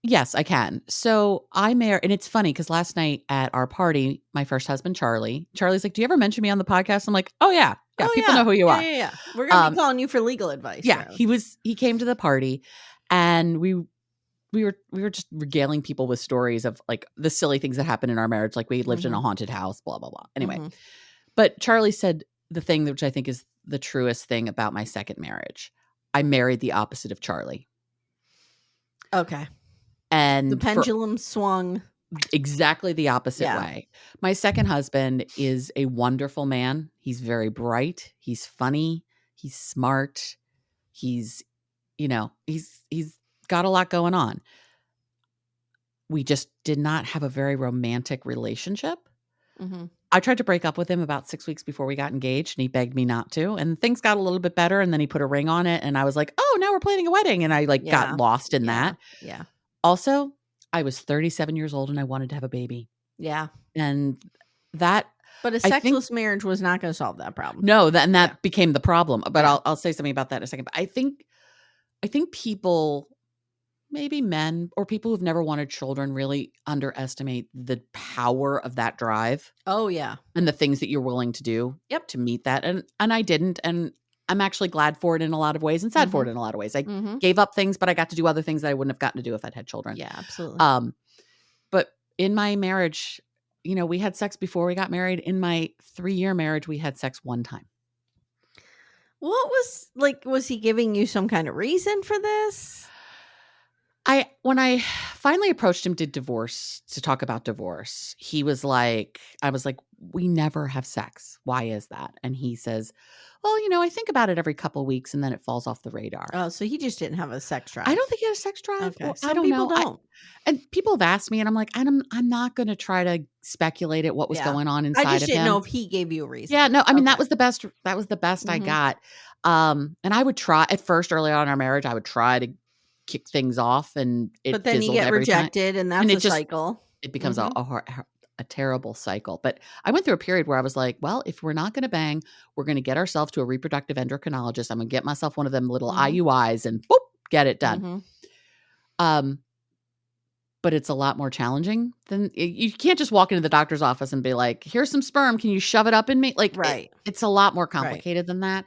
Yes, I can. So I married, and it's funny because last night at our party, my first husband, Charlie's like, do you ever mention me on the podcast? I'm like, oh yeah. Yeah. People know who you are. Yeah. We're going to be calling you for legal advice. Yeah. He came to the party and we were just regaling people with stories of like the silly things that happened in our marriage. Like we lived in a haunted house, blah, blah, blah. Anyway, but Charlie said the thing which I think is the truest thing about my second marriage. I married the opposite of Charlie. Okay. And the pendulum swung exactly the opposite way. My second husband is a wonderful man. He's very bright. He's funny. He's smart. He's got a lot going on. We just did not have a very romantic relationship. I tried to break up with him about 6 weeks before we got engaged and he begged me not to. And things got a little bit better. And then he put a ring on it. And I was like, oh, now we're planning a wedding. And I got lost in that. Yeah. Also, I was 37 years old and I wanted to have a baby. Yeah. And that. But a sexless marriage was not going to solve that problem. No, that became the problem. But I'll say something about that in a second. But I think people, maybe men or people who've never wanted children, really underestimate the power of that drive. Oh, yeah. And the things that you're willing to do to meet that. And I didn't. And I'm actually glad for it in a lot of ways and sad for it in a lot of ways. I gave up things, but I got to do other things that I wouldn't have gotten to do if I'd had children. Yeah, absolutely. But in my marriage, we had sex before we got married. In my 3-year marriage, we had sex one time. What was he giving you some kind of reason for this? When I finally approached him to talk about divorce, I was like, we never have sex. Why is that? And he says, well, I think about it every couple of weeks and then it falls off the radar. Oh, so he just didn't have a sex drive. I don't think he had a sex drive. Okay. I don't people know. don't. And people have asked me and I'm like, I'm not going to try to speculate at what was going on inside of him. I just didn't know if he gave you a reason. Yeah, no, I mean, that was the best I got. And I would try at first early on in our marriage, I would try to kick things off and but then you get rejected and that's a cycle. It becomes a terrible cycle. But I went through a period where I was like, well, if we're not going to bang, we're going to get ourselves to a reproductive endocrinologist. I'm going to get myself one of them little IUIs and boop, get it done. But it's a lot more challenging than you can't just walk into the doctor's office and be like, here's some sperm. Can you shove it up in me? Like, it's a lot more complicated than that.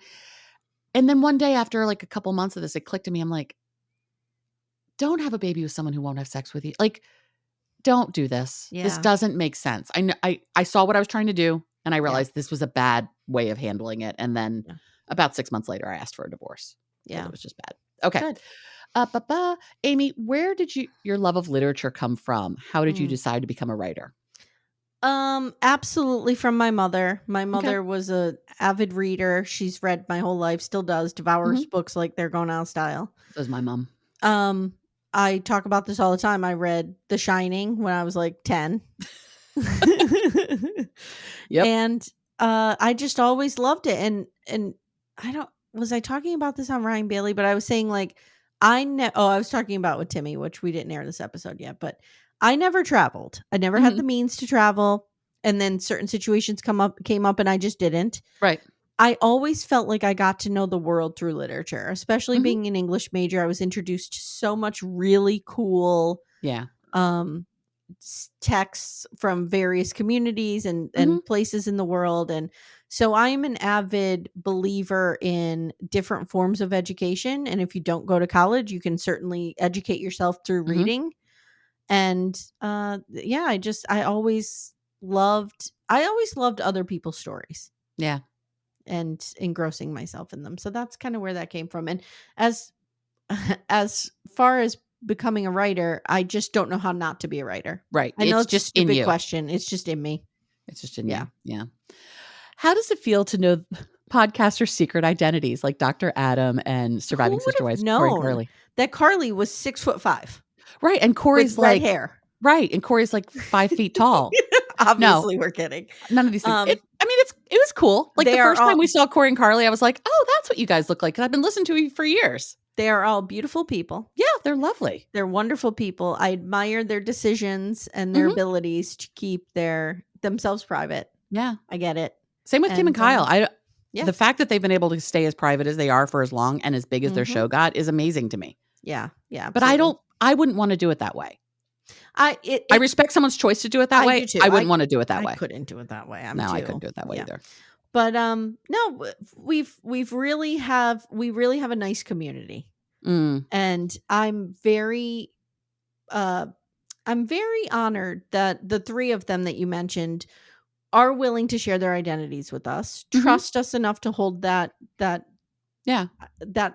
And then one day after like a couple months of this, it clicked to me. I'm like, don't have a baby with someone who won't have sex with you. Like, don't do this. Yeah. This doesn't make sense. I saw what I was trying to do and I realized this was a bad way of handling it. And then about 6 months later, I asked for a divorce. Yeah. It was just bad. Okay. Good. Amy, where did your love of literature come from? How did you decide to become a writer? Absolutely from my mother. My mother was a avid reader. She's read my whole life, still does, devours books like they're going out of style. So is my mom. I talk about this all the time. I read The Shining when I was like 10. Yep. And I just always loved it. And was I talking about this on Ryan Bailey? But I was saying like, I was talking about with Timmy, which we didn't air this episode yet, but I never traveled. I never had the means to travel. And then certain situations came up and I just didn't. Right. I always felt like I got to know the world through literature, especially being an English major. I was introduced to so much really cool texts from various communities and places in the world. And so I am an avid believer in different forms of education. And if you don't go to college, you can certainly educate yourself through reading. And I always loved other people's stories. Yeah. And engrossing myself in them. So that's kind of where that came from. And as far as becoming a writer, I just don't know how not to be a writer. Right. I know it's just a stupid question. It's just in me. It's just in you. Yeah. How does it feel to know podcasters' secret identities like Dr. Adam and Surviving Sister Wives? Corey and Carly. That Carly was 6'5". Right. And Corey's with red hair. Right. And Corey's like 5 feet tall. Obviously, we're kidding. None of these things. It was cool. Like the first time we saw Corey and Carly, I was like, oh, that's what you guys look like. Because I've been listening to you for years. They are all beautiful people. Yeah, they're lovely. They're wonderful people. I admire their decisions and their abilities to keep themselves private. Yeah. I get it. Same with Kim and Kyle. The fact that they've been able to stay as private as they are for as long and as big as their show got is amazing to me. Yeah. Yeah. Absolutely. But I wouldn't want to do it that way. I respect someone's choice to do it that way. I wouldn't want to do it that way. I couldn't do it that way. I couldn't do it that way either. But no, we really have a nice community, and I'm very honored that the three of them that you mentioned are willing to share their identities with us, trust us enough to hold that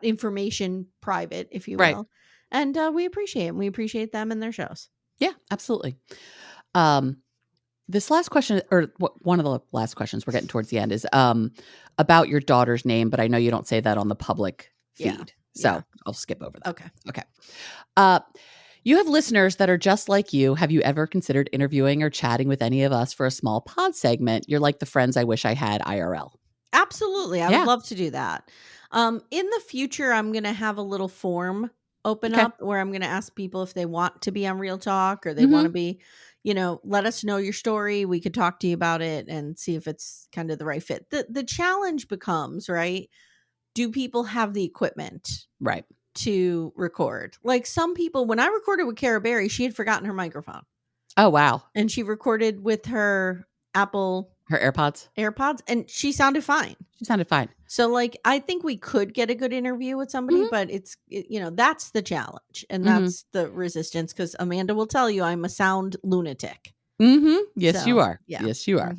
information private, if you will, and we appreciate it. We appreciate them and their shows. Yeah, absolutely. This last question, or one of the last questions, we're getting towards the end, is about your daughter's name, but I know you don't say that on the public feed. So I'll skip over that. Okay. You have listeners that are just like you. Have you ever considered interviewing or chatting with any of us for a small pod segment? You're like the friends I wish I had IRL. Absolutely. I would love to do that. In the future, I'm going to have a little form open up where I'm going to ask people if they want to be on Real Talk or they want to be, let us know your story. We could talk to you about it and see if it's kind of the right fit. The challenge becomes, right? Do people have the equipment to record? Like some people, when I recorded with Cara Berry, she had forgotten her microphone. Oh, wow. And she recorded with her Apple Her AirPods? AirPods, and she sounded fine. She sounded fine. So, like, I think we could get a good interview with somebody, but that's the challenge and that's the resistance, because Amanda will tell you I'm a sound lunatic. Yes, you are. Yeah. Yes, you are.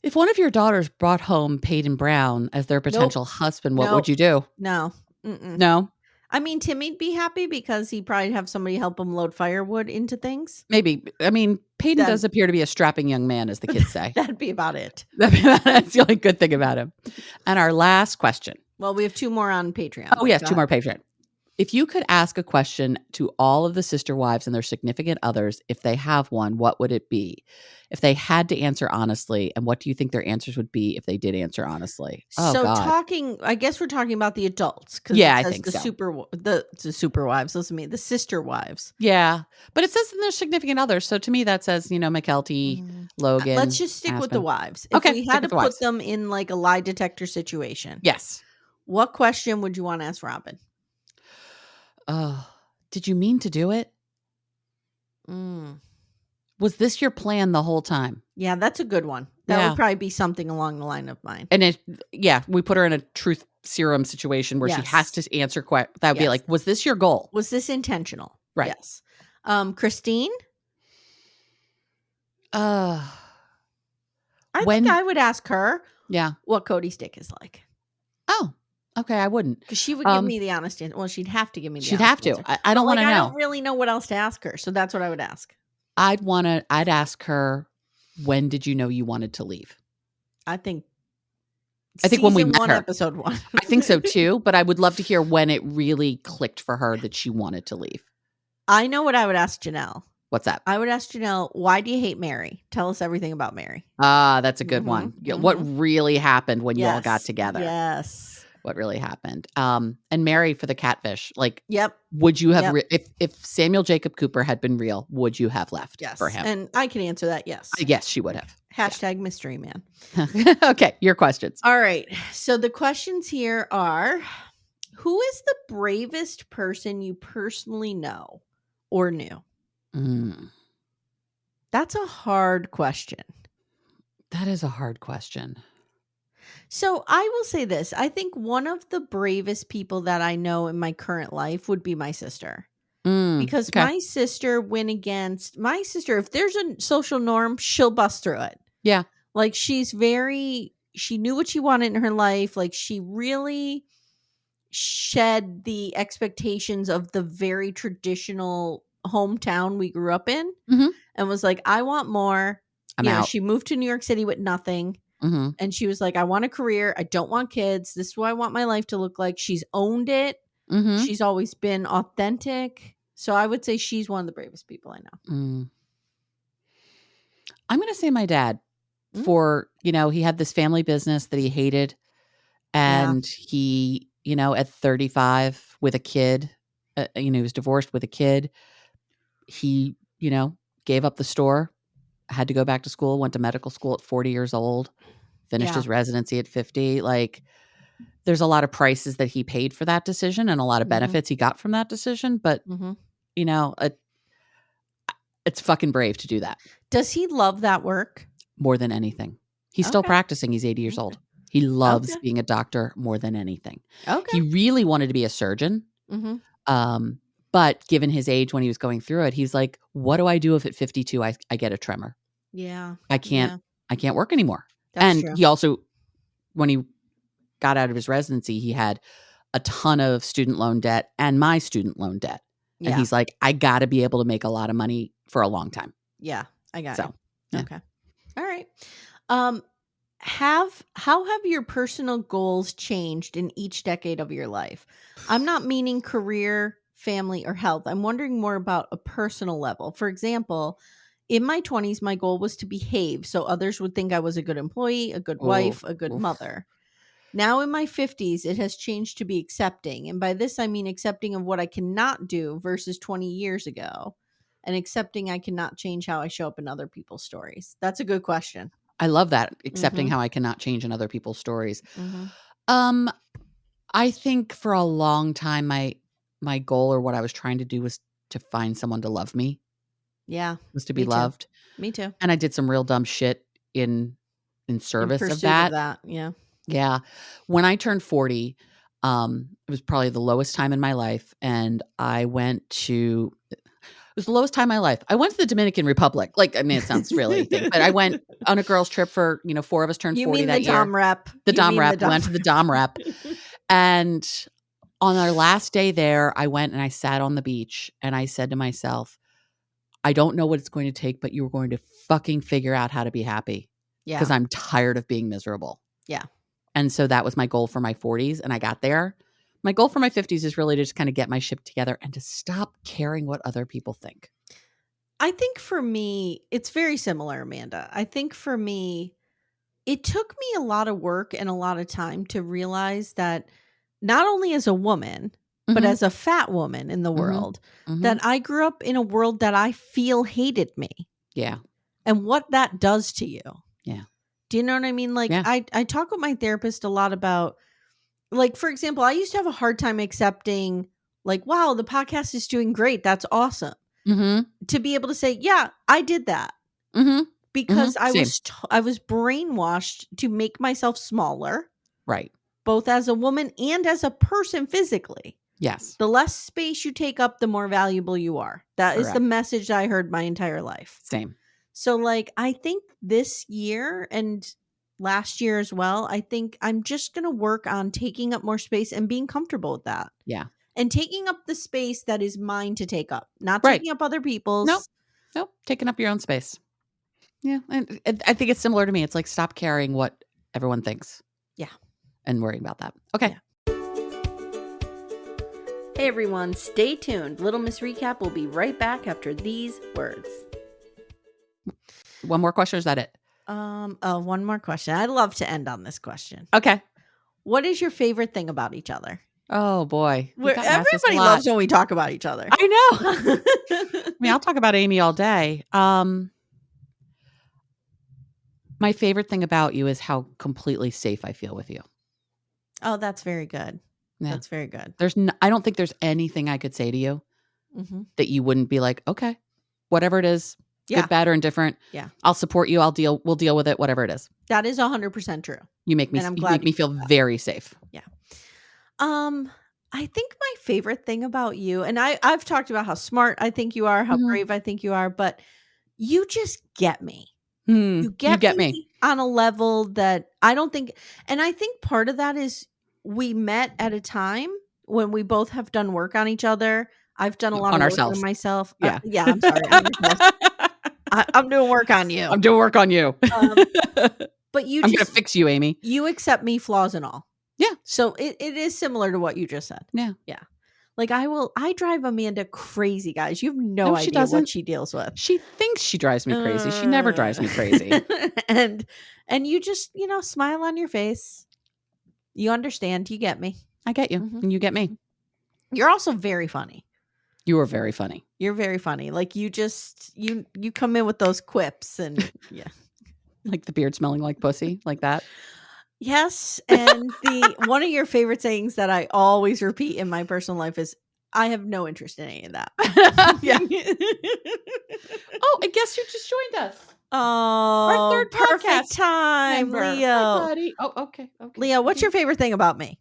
If one of your daughters brought home Peyton Brown as their potential husband, what would you do? No. No? I mean, Timmy'd be happy because he'd probably have somebody help him load firewood into things. Maybe. I mean, Peyton does appear to be a strapping young man, as the kids say. That'd be about it. That's the only good thing about him. And our last question. Well, we have 2 more on Patreon. Oh, yes, 2 more Patreon. If you could ask a question to all of the sister wives and their significant others, if they have one, what would it be? If they had to answer honestly, and what do you think their answers would be if they did answer honestly? Oh, so God. I guess we're talking about the adults. Yeah, I think the so. The super wives, listen to me, the sister wives. Yeah, but it says in their significant others. So to me, that says, McKelty, Logan. Let's just stick with the wives. If Okay, we had to put them in like a lie detector situation. Yes. What question would you want to ask Robin? Did you mean to do it? Was this your plan the whole time? Yeah, that's a good one. That would probably be something along the line of mine. And we put her in a truth serum situation where she has to answer that would be like, was this your goal? Was this intentional? Right. Yes. Christine? I think I would ask her what Cody's dick is like. Oh, okay, I wouldn't. Because she would give me the honest answer. Well, she'd have to give me the honest answer. She'd have to. I don't want to know. I don't really know what else to ask her. So that's what I would ask. I'd ask her, when did you know you wanted to leave? I think when we met her. Episode 1. I think so too, but I would love to hear when it really clicked for her that she wanted to leave. I know what I would ask Janelle. What's that? I would ask Janelle, why do you hate Mary? Tell us everything about Mary. That's a good one. What really happened when you all got together? Yes. What really happened? And Mary, for the catfish, like, would you have, if Samuel Jacob Cooper had been real, would you have left for him? And I can answer that, yes. Yes, she would have. Hashtag mystery man. Okay, your questions. All right. So the questions here are, who is the bravest person you personally know or knew? That's a hard question. That is a hard question. So I will say this. I think one of the bravest people that I know in my current life would be my sister. Because my sister went against if there's a social norm, she'll bust through it. Yeah. Like she knew what she wanted in her life. Like she really shed the expectations of the very traditional hometown we grew up in and was like, I want more. I'm out. She moved to New York City with nothing. And she was like, I want a career. I don't want kids. This is what I want my life to look like. She's owned it. She's always been authentic. So I would say she's one of the bravest people I know. I'm going to say my dad for, he had this family business that he hated. And he, at 35 with a kid, he was divorced with a kid. He, gave up the store, had to go back to school, went to medical school at 40 years old, finished his residency at 50. Like, there's a lot of prices that he paid for that decision and a lot of benefits he got from that decision. But, it's fucking brave to do that. Does he love that work? More than anything. He's still practicing. He's 80 years old. He loves being a doctor more than anything. He really wanted to be a surgeon. But given his age when he was going through it, he's like, what do I do if at 52 I get a tremor? Yeah. I can't work anymore. That's true. He also, when he got out of his residency, he had a ton of student loan debt and my student loan debt. And he's like, I got to be able to make a lot of money for a long time. Yeah, I got it. Yeah. Okay. All right. How have your personal goals changed in each decade of your life? I'm not meaning career, family, or health. I'm wondering more about a personal level. For example, in my 20s, my goal was to behave so others would think I was a good employee, a good wife, a good mother. Now in my 50s, it has changed to be accepting. And by this, I mean accepting of what I cannot do versus 20 years ago. And accepting I cannot change how I show up in other people's stories. That's a good question. I love that. Accepting how I cannot change in other people's stories. I think for a long time, my goal or what I was trying to do was to find someone to love me. Yeah. Was to be loved. Me too. And I did some real dumb shit in in service of pursuit that. Yeah. Yeah. When I turned 40, it was probably the lowest time in my life. And it was the lowest time in my life. I went to the Dominican Republic. Like, I mean, it sounds really thing, but I went on a girls trip for, 4 of us turned 40 that year. Dom rep. The Dom rep. We went to the Dom rep. And on our last day there, I went and I sat on the beach and I said to myself, I don't know what it's going to take, but you're going to fucking figure out how to be happy. Yeah. Because I'm tired of being miserable. Yeah. And so that was my goal for my 40s, and I got there. My goal for my 50s is really to just kind of get my ship together and to stop caring what other people think. I think for me, it's very similar, Amanda. I think for me, it took me a lot of work and a lot of time to realize that not only as a woman, but as a fat woman in the world, that I grew up in a world that I feel hated me. Yeah. And what that does to you. Yeah. Do you know what I mean? Like, Yeah. I talk with my therapist a lot about, like, for example, I used to have a hard time accepting, like, wow, the podcast is doing great. That's awesome. To be able to say, yeah, I did that. Because I was brainwashed to make myself smaller. Right. Both as a woman and as a person physically. Yes. The less space you take up, the more valuable you are. That is the message I heard my entire life. Same. So, like, I think this year and last year as well, I think I'm just going to work on taking up more space and being comfortable with that. Yeah. And taking up the space that is mine to take up, not taking up other people's. Nope. Taking up your own space. Yeah. And I think it's similar to me. It's like, stop caring what everyone thinks. Yeah. And worrying about that. Okay. Yeah. Hey, everyone. Stay tuned. Little Miss Recap will be right back after these words. One more question, or is that it? One more question. I'd love to end on this question. Okay. What is your favorite thing about each other? Oh boy. Everybody loves when we talk about each other. I know. I mean, I'll talk about Amy all day. My favorite thing about you is how completely safe I feel with you. Oh, that's very good. Yeah. That's very good. I don't think there's anything I could say to you that you wouldn't be like, okay, whatever it is. Good, bad, or indifferent. Yeah. I'll support you. We'll deal with it, whatever it is. That is 100% true. You make me feel very safe. Yeah. I think my favorite thing about you, and I've talked about how smart I think you are, how brave I think you are, but you just get me. You get me on a level that I don't think, and I think part of that is we met at a time when we both have done work on each other. I've done a lot of work on myself. Yeah. I'm sorry. I'm doing work on you. I'm doing work on you. But I'm going to fix you, Amy. You accept me, flaws and all. Yeah. So it is similar to what you just said. Yeah. Yeah. Like I drive Amanda crazy, guys. You have no idea what she deals with. She thinks she drives me crazy. She never drives me crazy. and you just, smile on your face. You understand. You get me. I get you. And you get me. You're also very funny. You are very funny. You're very funny. Like you just, you come in with those quips and yeah. Like the beard smelling like pussy, like that. Yes. And one of your favorite sayings that I always repeat in my personal life is, I have no interest in any of that. Yeah. Oh, I guess you just joined us. Oh, our third perfect time, member. Leo. Hi, buddy. Oh, okay. Leo, what's your favorite thing about me?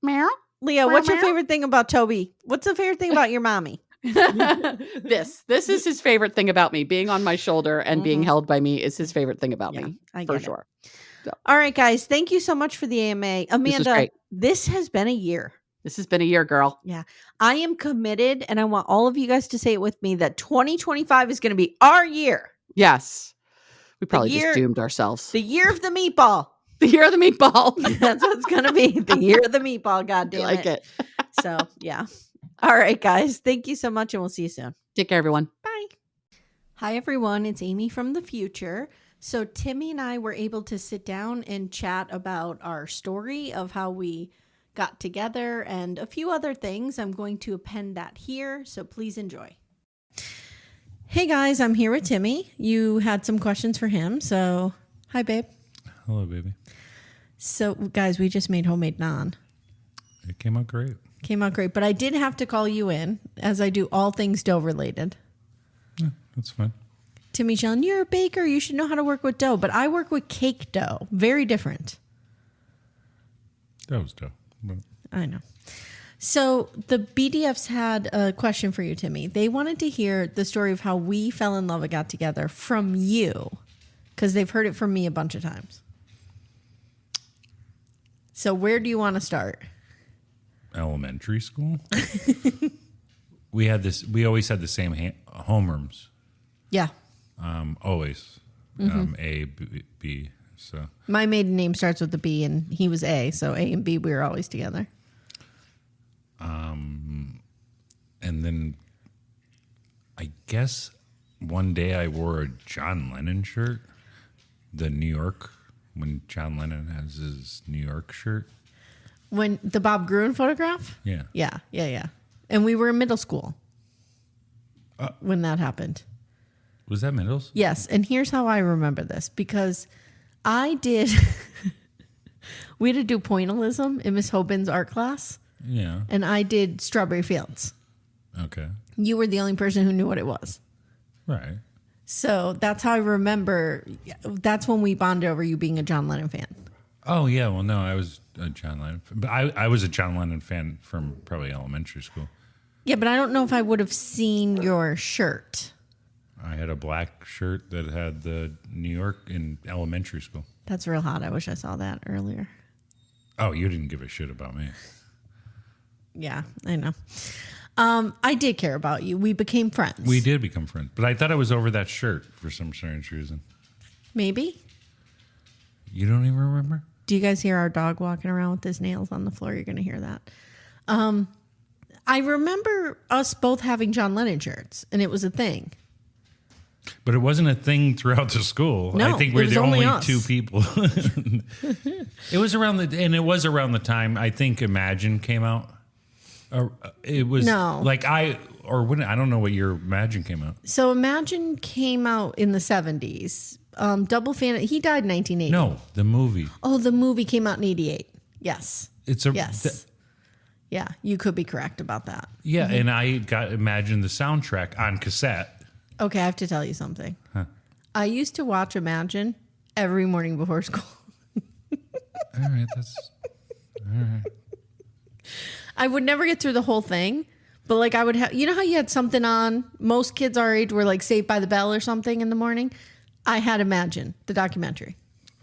Meow. Leo, what's your favorite thing about Toby? What's the favorite thing about your mommy? This is his favorite thing about me. Being on my shoulder and being held by me is his favorite thing about me. For sure. So. All right, guys. Thank you so much for the AMA. Amanda, this has been a year. This has been a year, girl. Yeah. I am committed, and I want all of you guys to say it with me, that 2025 is going to be our year. Yes. We probably just doomed ourselves. The year of the meatball. The year of the meatball. That's what it's going to be. The year of the meatball. God damn it. Like it. So, yeah. All right, guys. Thank you so much, and we'll see you soon. Take care, everyone. Bye. Hi, everyone. It's Amy from the future. So Timmy and I were able to sit down and chat about our story of how we got together and a few other things. I'm going to append that here, so please enjoy. Hey, guys. I'm here with Timmy. You had some questions for him, so hi, babe. Hello, baby. So, guys, we just made homemade naan. It came out great. But I did have to call you in, as I do all things dough related. Yeah, that's fine. Timmy John, you're a baker. You should know how to work with dough. But I work with cake dough. Very different. That was dough. But I know. So the BDFs had a question for you, Timmy. They wanted to hear the story of how we fell in love and got together from you, because they've heard it from me a bunch of times. So where do you want to start? elementary school. We always had the same homerooms. Yeah. Always. A, B. So my maiden name starts with the B, and he was A. So A and B, we were always together. And then I guess one day I wore a John Lennon shirt, the New York, when John Lennon has his New York shirt. When the Bob Gruen photograph? Yeah. Yeah. And we were in middle school when that happened. Was that middle? Yes. And here's how I remember this, because I did, we had to do pointillism in Miss Hoban's art class. Yeah. And I did Strawberry Fields. Okay. You were the only person who knew what it was. Right. So that's how I remember. That's when we bonded over you being a John Lennon fan. Oh, yeah. Well, no, I was a John Lennon fan. But I was a John Lennon fan from probably elementary school. Yeah, but I don't know if I would have seen your shirt. I had a black shirt that had the New York in elementary school. That's real hot. I wish I saw that earlier. Oh, you didn't give a shit about me. Yeah, I know. I did care about you. We became friends. We did become friends. But I thought I was over that shirt for some strange reason. Maybe. You don't even remember? Do you guys hear our dog walking around with his nails on the floor? You're going to hear that. I remember us both having John Lennon shirts, and it was a thing. But it wasn't a thing throughout the school. No, I think we're the only us. two people. It was around the time I think Imagine came out. It was like I don't know what year Imagine came out. So Imagine came out in the 70s. Double Fan, he died in 1980. No, the movie. Oh, the movie came out in 88. Yes. Yes. Yeah, you could be correct about that. Yeah, and I got Imagine the soundtrack on cassette. Okay, I have to tell you something. Huh. I used to watch Imagine every morning before school. All right. I would never get through the whole thing, but like I would have, you know how you had something on? Most kids our age were like Saved by the Bell or something in the morning. I had Imagine, the documentary.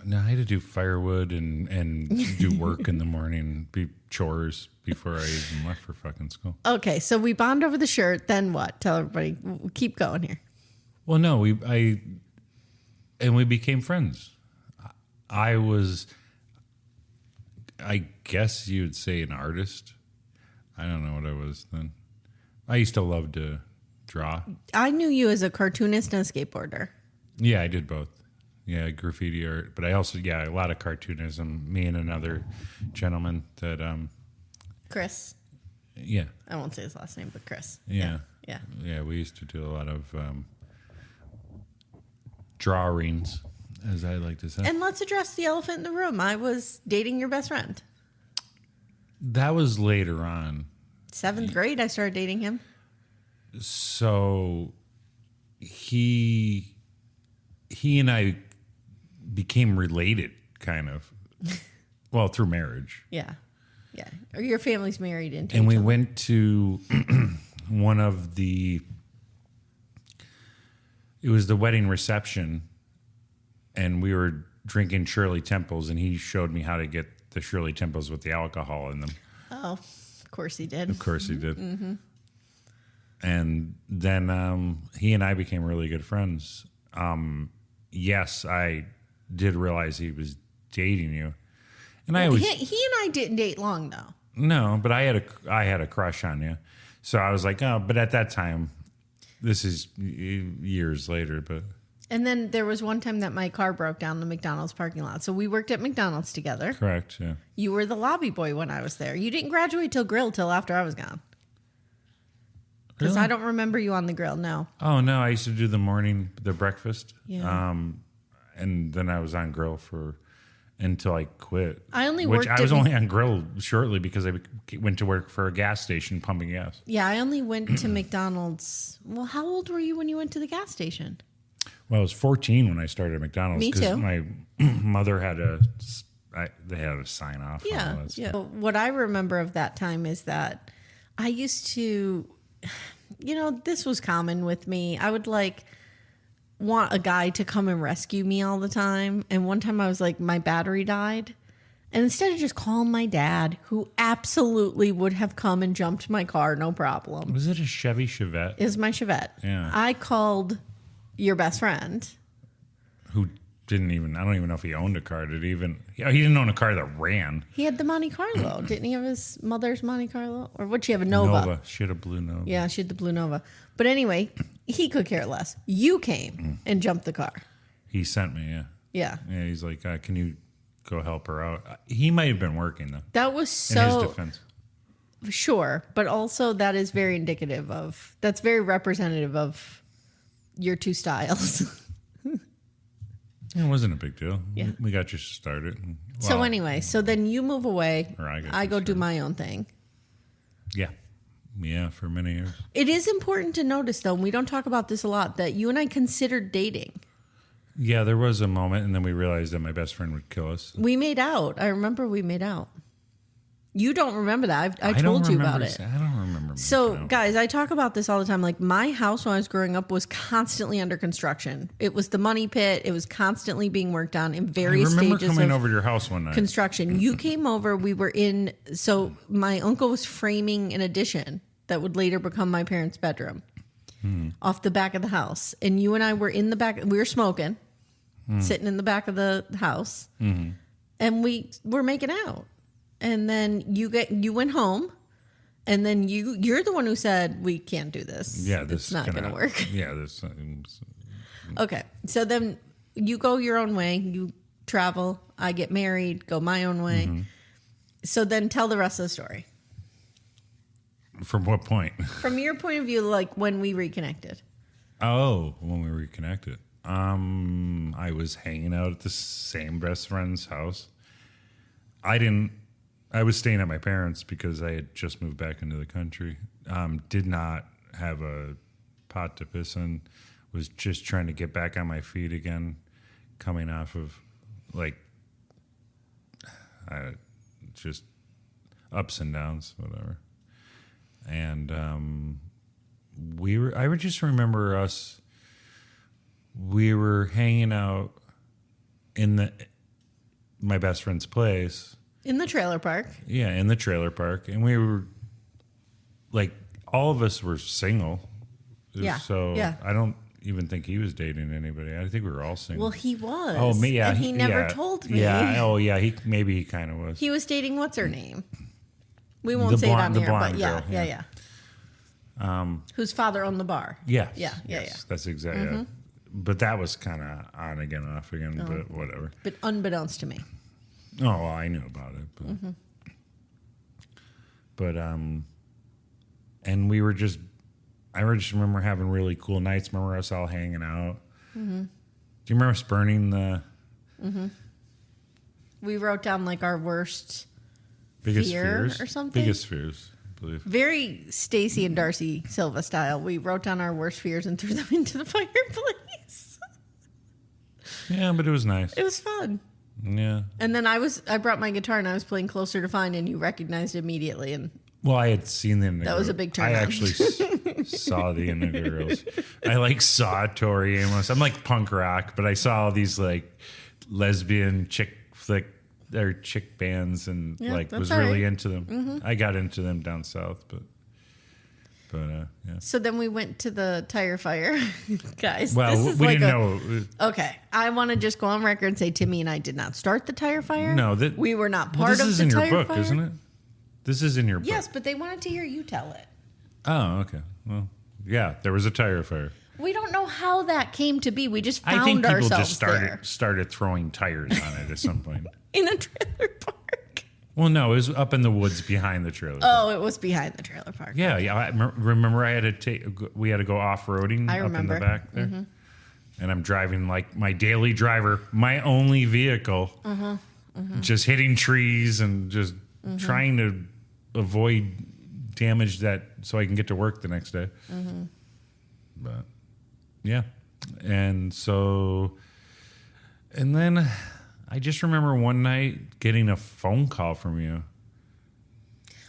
No, I had to do firewood and do work in the morning, chores before I even left for fucking school. Okay, so we bond over the shirt. Then what? Tell everybody. Keep going here. Well, no, we became friends. I guess you would say an artist. I don't know what I was then. I used to love to draw. I knew you as a cartoonist and a skateboarder. Yeah, I did both. Yeah, graffiti art. But I also, a lot of cartoonism. Me and another gentleman that... Chris. Yeah. I won't say his last name, but Chris. Yeah. Yeah, we used to do a lot of drawings, as I like to say. And let's address the elephant in the room. I was dating your best friend. That was later on. 7th grade, I started dating him. So he and I became related, kind of. Well, through marriage. Yeah. Or your family's married into and we each other. went to one of it was the wedding reception, and we were drinking Shirley Temples, and he showed me how to get the Shirley Temples with the alcohol in them. Oh, of course he did. Of course he did. Mm-hmm. And then he and I became really good friends. Yes, I did realize he was dating you. And I always, he and I didn't date long though. No, but I had a crush on you. So I was like, oh, but at that time, this is years later, but. And then there was one time that my car broke down in the McDonald's parking lot. So we worked at McDonald's together. Correct, yeah. You were the lobby boy when I was there. You didn't graduate till grill till after I was gone. Because Really? I don't remember you on the grill, no. Oh, no, I used to do the breakfast. Yeah. And then I was on grill until I quit. I only which worked I was only on grill shortly because I went to work for a gas station pumping gas. Yeah, I only went to McDonald's. Well, how old were you when you went to the gas station? Well, I was 14 when I started at McDonald's. Me too. My mother had they had to sign off. on all that stuff. What I remember of that time is that I used to, this was common with me. I would want a guy to come and rescue me all the time. And one time I was like, my battery died. And instead of just calling my dad, who absolutely would have come and jumped my car, no problem. Was it a Chevy Chevette? It was my Chevette. Yeah. I called your best friend. Who didn't even, I don't even know if he owned a car. He didn't own a car that ran. He had the Monte Carlo. Didn't he have his mother's Monte Carlo? Or would she have a Nova? She had a blue Nova. Yeah, she had the blue Nova. But anyway, he could care less. You came and jumped the car. He sent me, yeah. Yeah. Yeah, he's like, can you go help her out? He might have been working, though. That was so... In his defense. Sure, but also that is very indicative of... That's very representative of your two styles. It wasn't a big deal. Yeah. We got you started. So anyway, so then you move away. Or I go do my own thing. Yeah. Yeah, for many years. It is important to notice, though, and we don't talk about this a lot, that you and I considered dating. Yeah, there was a moment, and then we realized that my best friend would kill us. We made out. I remember we made out. You don't remember that. I told you about it. I don't remember. So, guys, I talk about this all the time. Like, my house when I was growing up was constantly under construction. It was the money pit. It was constantly being worked on in various stages of coming over to your house one night. Construction. You came over. We were in. So, my uncle was framing an addition that would later become my parents' bedroom off the back of the house. And you and I were in the back. We were smoking, sitting in the back of the house, and we were making out. And then you went home, and then you're the one who said we can't do this. Yeah, it's not going to work. Yeah, this. Okay, so then you go your own way. You travel. I get married. Go my own way. So then tell the rest of the story. From what point? From your point of view, like when we reconnected. Oh, when we reconnected. I was hanging out at the same best friend's house. I was staying at my parents' because I had just moved back into the country. Did not have a pot to piss in. Was just trying to get back on my feet again, coming off of just ups and downs, whatever. And I would just remember us. We were hanging out in my best friend's place. In the trailer park. Yeah, in the trailer park. And we were, all of us were single. Yeah. So yeah. I don't even think he was dating anybody. I think we were all single. Well, he was. Oh, me, yeah. And he never told me. Yeah, oh, yeah, maybe he kind of was. He was dating, what's her name? We won't say it on here, but girl, yeah. Whose father owned the bar. Yeah. Yeah. That's exactly it. But that was kind of on again, off again, but whatever. But unbeknownst to me. Oh, well, I knew about it, but and we were just. I just remember having really cool nights. Remember us all hanging out. Do you remember us burning the? We wrote down our worst biggest fear fears or something. Biggest fears, I believe. Very Stacy and Darcy Silva style. We wrote down our worst fears and threw them into the fireplace. Yeah, but it was nice. It was fun. Yeah. And then I brought my guitar and I was playing Closer to Find, and you recognized immediately. And well, I had seen them. That was a big turn. I actually saw the Indigo Girls. I saw Tori Amos. I'm punk rock, but I saw all these lesbian chick flick or chick bands and was really into them. I got into them down south, but yeah. So then we went to the tire fire, guys. Well, this is we didn't know. Okay, I want to just go on record and say Timmy and I did not start the tire fire. No, we were not part of the tire fire. This is in your book, isn't it? This is in your book. Yes, but they wanted to hear you tell it. Oh, okay. Well, yeah, there was a tire fire. We don't know how that came to be. We just found ourselves ourselves I think people just there. started throwing tires on it at some point. In a trailer park. Well, no, it was up in the woods behind the trailer park. Oh, it was behind the trailer park. Yeah. I remember I had to we had to go off-roading up in the back there. And I'm driving my daily driver, my only vehicle, just hitting trees and just trying to avoid damage so I can get to work the next day. But yeah, And then I just remember one night getting a phone call from you.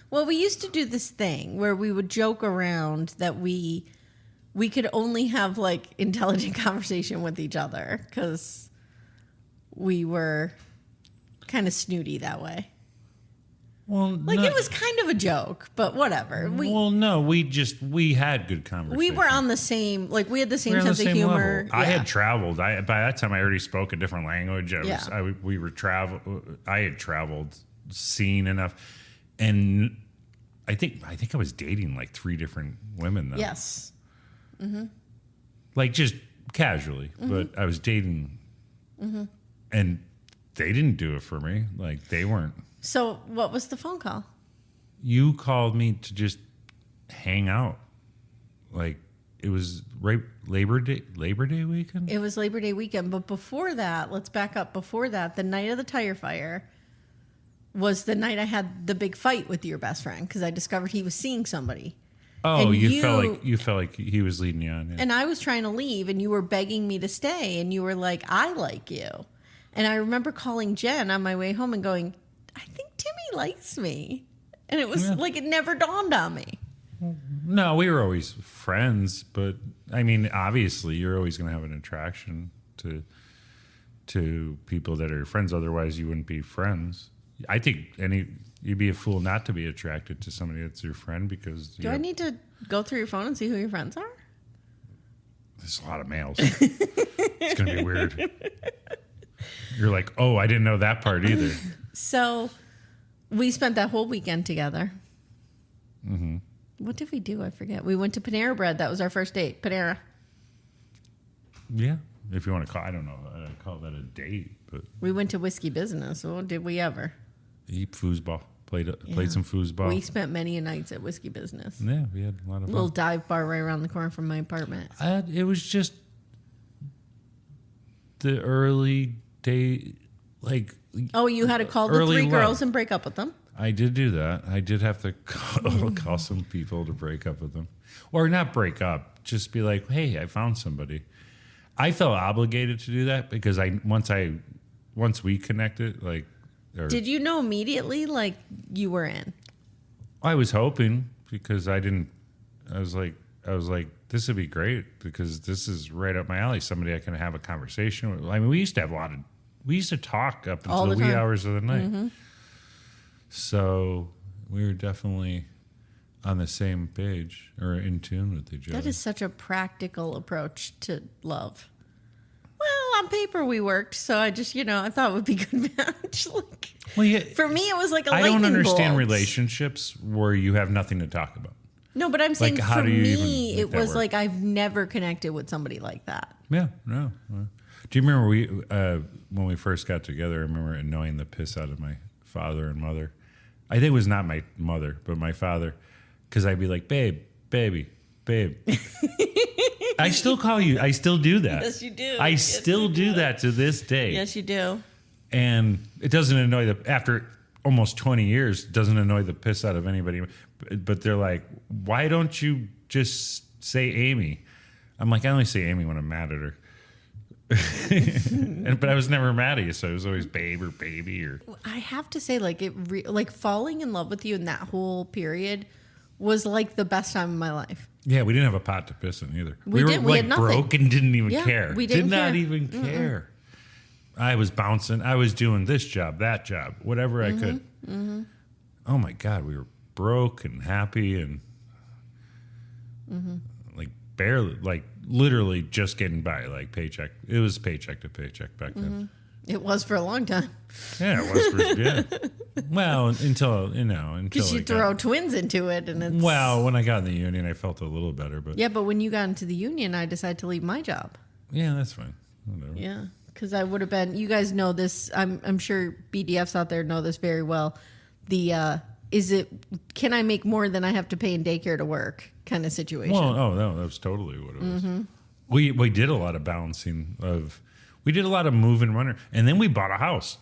Well, we used to do this thing where we would joke around that we could only have like intelligent conversation with each other because we were kind of snooty that way. Well, it was kind of a joke, but whatever. We had good conversation. We were on the same, we had the same sense of humor. I had traveled. By that time, I already spoke a different language. I had traveled, seen enough, and I think I was dating like 3 different women though. Yes. Mm-hmm. Like just casually, but I was dating, and they didn't do it for me. Like they weren't. So what was the phone call? You called me to just hang out. Like it was Labor Day weekend? It was Labor Day weekend. But before that, let's back up. Before that, the night of the tire fire was the night I had the big fight with your best friend because I discovered he was seeing somebody. Oh, and you felt like he was leading you on. Yeah. And I was trying to leave and you were begging me to stay and you were like, I like you. And I remember calling Jen on my way home and going, I think Timmy likes me. And it was like it never dawned on me. No, we were always friends, but I mean, obviously you're always going to have an attraction to people that are your friends. Otherwise you wouldn't be friends. I think you'd be a fool not to be attracted to somebody that's your friend because... Do I need to go through your phone and see who your friends are? There's a lot of males. It's going to be weird. You're like, oh, I didn't know that part either. So we spent that whole weekend together. Mm-hmm. What did we do? I forget. We went to Panera Bread. That was our first date. Panera. Yeah. If you want to call... I don't know. I call that a date, but... We went to Whiskey Business. Well, did we ever? Eat foosball. Played some foosball. We spent many nights at Whiskey Business. Yeah, we had a lot of fun. Little dive bar right around the corner from my apartment. It was just the early day, like... Oh, you had to call the 3 girls and break up with them? I did do that. I did have to call some people to break up with them. Or not break up, just be like, hey, I found somebody. I felt obligated to do that because once we connected, like... Did you know immediately, like, you were in? I was hoping because I was like, this would be great because this is right up my alley. Somebody I can have a conversation with. I mean, we used to talk up until the wee hours of the night. Mm-hmm. So we were definitely on the same page or in tune with each other. That is such a practical approach to love. Well, on paper we worked, so I just, I thought it would be a good match. For me, it was like a lightning bolt. I don't understand relationships where you have nothing to talk about. No, but I'm saying for me, it was like I've never connected with somebody like that. Yeah, no. Do you remember when we first got together, I remember annoying the piss out of my father and mother. I think it was not my mother, but my father, because I'd be like, babe, baby, babe. I still call you. I still do that. Yes, you do. I still do that to this day. Yes, you do. And it doesn't annoy after almost 20 years, doesn't annoy the piss out of anybody. But they're like, why don't you just say Amy? I'm like, I only say Amy when I'm mad at her. But I was never mad at you, so it was always babe or baby or. I have to say, like falling in love with you in that whole period was like the best time of my life. Yeah, we didn't have a pot to piss in either. We had nothing. Broke and didn't even care. We did not even care. I was bouncing. I was doing this job, that job, whatever I could. Mm-hmm. Oh my God, we were broke and happy and like barely, like literally just getting by, like paycheck. It was paycheck to paycheck back then. It was for a long time. Yeah, it was for yeah. Well, until because you throw twins into it, and it's when I got in the union, I felt a little better. But yeah, but when you got into the union, I decided to leave my job. Yeah, that's fine. Whatever. Yeah. Because I would have been, you guys know this, I'm sure BDFs out there know this very well. Can I make more than I have to pay in daycare to work kind of situation? Well, no, that's totally what it was. We did a lot of balancing we did a lot of move and runner, and then we bought a house.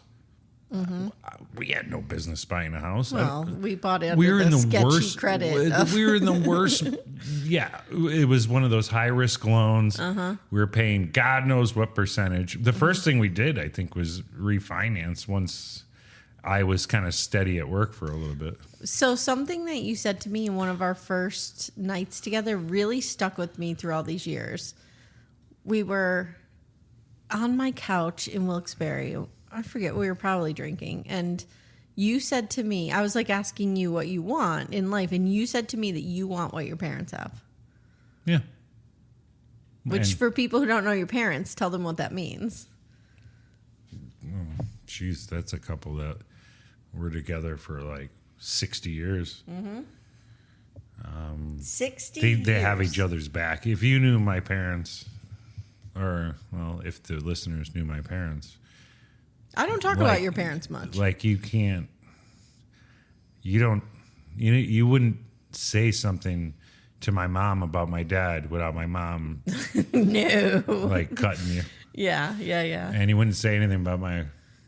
We had no business buying a house. Well, we bought it. We were in the sketchy worst credit. We were in the worst. Yeah, it was one of those high risk loans. We were paying God knows what percentage. The first thing we did, I think, was refinance once I was kind of steady at work for a little bit. So something that you said to me in one of our first nights together really stuck with me through all these years. We were on my couch in Wilkes-Barre. I forget, we were probably drinking. And you said to me, I was like asking you what you want in life. And you said to me that you want what your parents have. Yeah. Which for people who don't know your parents, tell them what that means. Geez, that's a couple that were together for like 60 years. 60 They years. have each other's back. If you knew my parents, or, well, if the listeners knew my parents. I don't talk about your parents much. Like you wouldn't say something to my mom about my dad without my mom No. like cutting you. Yeah. And you wouldn't say anything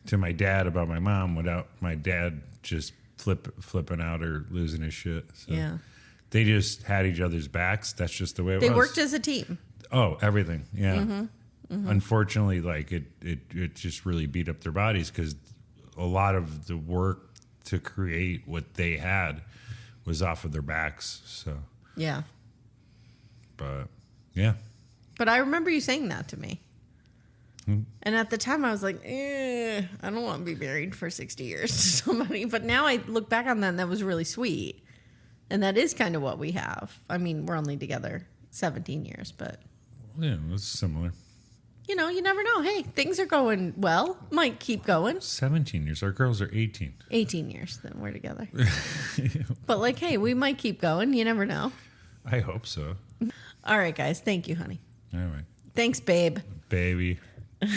to my dad about my mom without my dad just flipping out or losing his shit. So Yeah. they just had each other's backs. That's just the way it was. They worked as a team. Oh, everything. Yeah. Unfortunately, like it just really beat up their bodies because a lot of the work to create what they had was off of their backs. So, Yeah. but yeah. But I remember you saying that to me. And at the time I was like, I don't want to be married for 60 years to somebody. But now I look back on that and that was really sweet. And that is kind of what we have. I mean, we're only together 17 years, but. Yeah, it's similar. You know, you never know. Hey, things are going well. Might keep going. 17 years. Our girls are 18. 18 years, then we're together. But like, hey, we might keep going. You never know. I hope so. All right, guys. Thank you, honey. All right. Thanks, babe. Baby.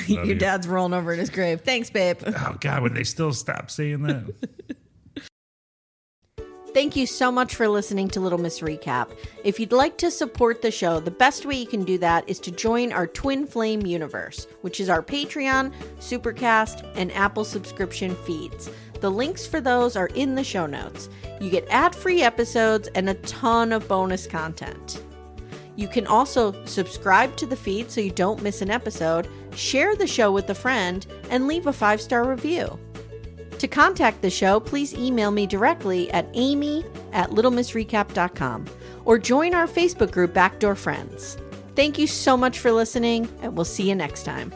Your you. dad's rolling over in his grave. Thanks, babe. Oh, God, would they still stop saying that? Thank you so much for listening to Little Miss Recap. If you'd like to support the show, the best way you can do that is to join our Twin Flame universe, which is our Patreon, Supercast, and Apple subscription feeds. The links for those are in the show notes. You get ad-free episodes and a ton of bonus content. You can also subscribe to the feed so you don't miss an episode, share the show with a friend, and leave a 5-star review. To contact the show, please email me directly at amy@littlemissrecap.com or join our Facebook group Backdoor Friends. Thank you so much for listening, and we'll see you next time.